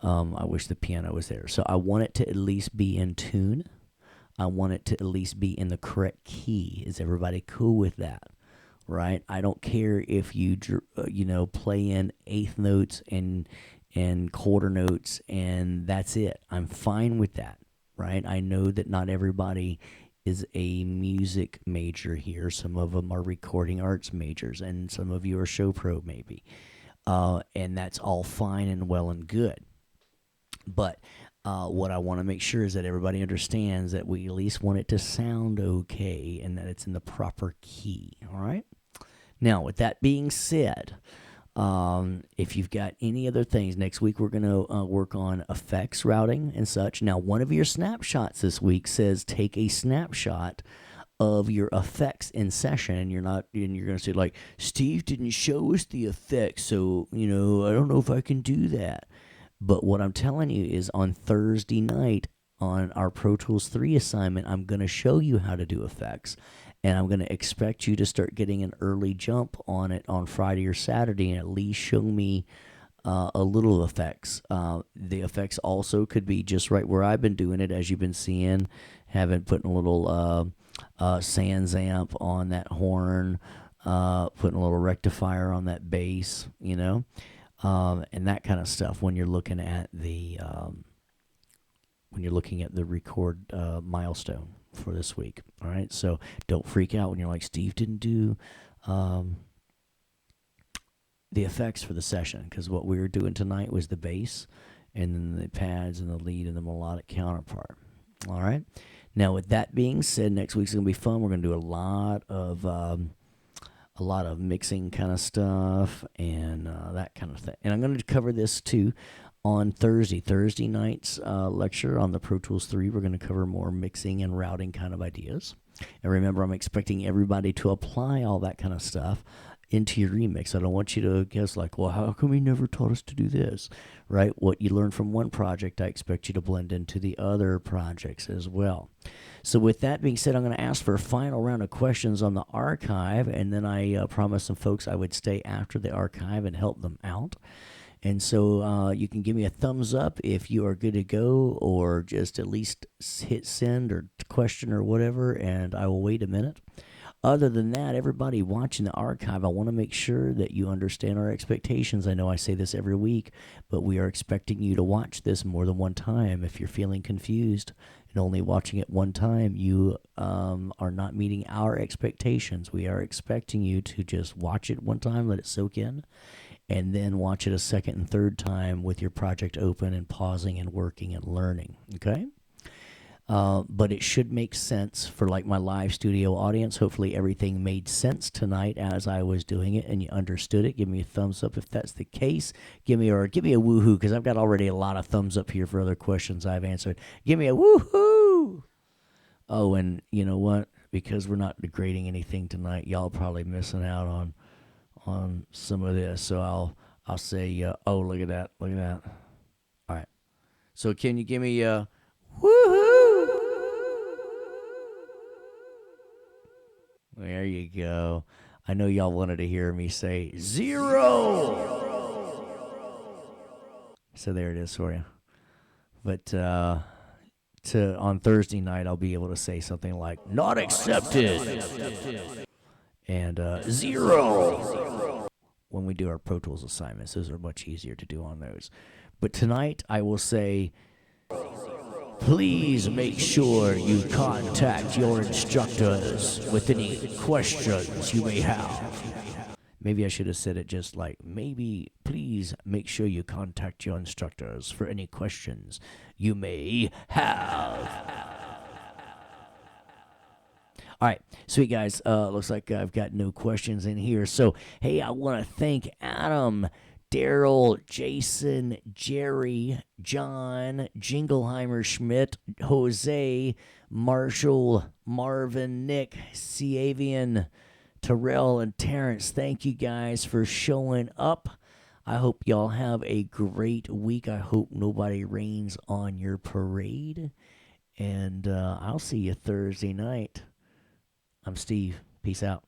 I wish the piano was there. So I want it to at least be in tune. I want it to at least be in the correct key. Is everybody cool with that? Right? I don't care if you play in eighth notes and quarter notes and that's it. I'm fine with that, right? I know that not everybody is a music major here. Some of them are recording arts majors, and some of you are show pro maybe. And that's all fine and well and good. But what I want to make sure is that everybody understands that we at least want it to sound okay and that it's in the proper key, all right? Now, with that being said, if you've got any other things, next week we're going to work on effects routing and such. Now, one of your snapshots this week says take a snapshot of your effects in session, and you're going to say like, Steve didn't show us the effects, so, I don't know if I can do that. But what I'm telling you is on Thursday night on our Pro Tools 3 assignment, I'm going to show you how to do effects. And I'm going to expect you to start getting an early jump on it on Friday or Saturday and at least show me a little effects. The effects also could be just right where I've been doing it, as you've been seeing, putting a little Sans amp on that horn, putting a little rectifier on that bass, and that kind of stuff when you're looking at the record milestone for this week. All right, so don't freak out when you're like, Steve didn't do the effects for the session, because what we were doing tonight was the bass and then the pads and the lead and the melodic counterpart. All right, now with that being said, next week's gonna be fun. We're gonna do a lot of mixing kind of stuff and that kind of thing, and I'm gonna cover this too on Thursday night's lecture on the Pro Tools 3. We're going to cover more mixing and routing kind of ideas. And remember, I'm expecting everybody to apply all that kind of stuff into your remix. I don't want you to guess like, well, how come he never taught us to do this, right? What you learn from one project, I expect you to blend into the other projects as well. So with that being said, I'm going to ask for a final round of questions on the archive, and then I promised some folks I would stay after the archive and help them out. And so you can give me a thumbs up if you are good to go, or just at least hit send or question or whatever, and I will wait a minute. Other than that, everybody watching the archive, I want to make sure that you understand our expectations. I know I say this every week, but we are expecting you to watch this more than one time. If you're feeling confused and only watching it one time, you are not meeting our expectations. We are expecting you to just watch it one time, let it soak in, and then watch it a second and third time with your project open and pausing and working and learning. Okay? But it should make sense for like my live studio audience. Hopefully everything made sense tonight as I was doing it and you understood it. Give me a thumbs up if that's the case. Give me a woohoo, because I've got already a lot of thumbs up here for other questions I've answered. Give me a woohoo. Oh, and you know what? Because we're not degrading anything tonight, y'all probably missing out on some of this. So I'll say, oh, look at that. Look at that. All right. So can you give me a woohoo? There you go. I know y'all wanted to hear me say 0. So there it is for you. But on Thursday night, I'll be able to say something like not accepted and 0 when we do our Pro Tools assignments. Those are much easier to do on those. But tonight, I will say, please make sure you contact your instructors with any questions you may have. Maybe I should have said it just like, maybe please make sure you contact your instructors for any questions you may have. All right, sweet guys. Looks like I've got no questions in here. So, hey, I want to thank Adam, Daryl, Jason, Jerry, John, Jingleheimer, Schmidt, Jose, Marshall, Marvin, Nick, Ciavian, Terrell, and Terrence. Thank you guys for showing up. I hope y'all have a great week. I hope nobody rains on your parade. And I'll see you Thursday night. I'm Steve. Peace out.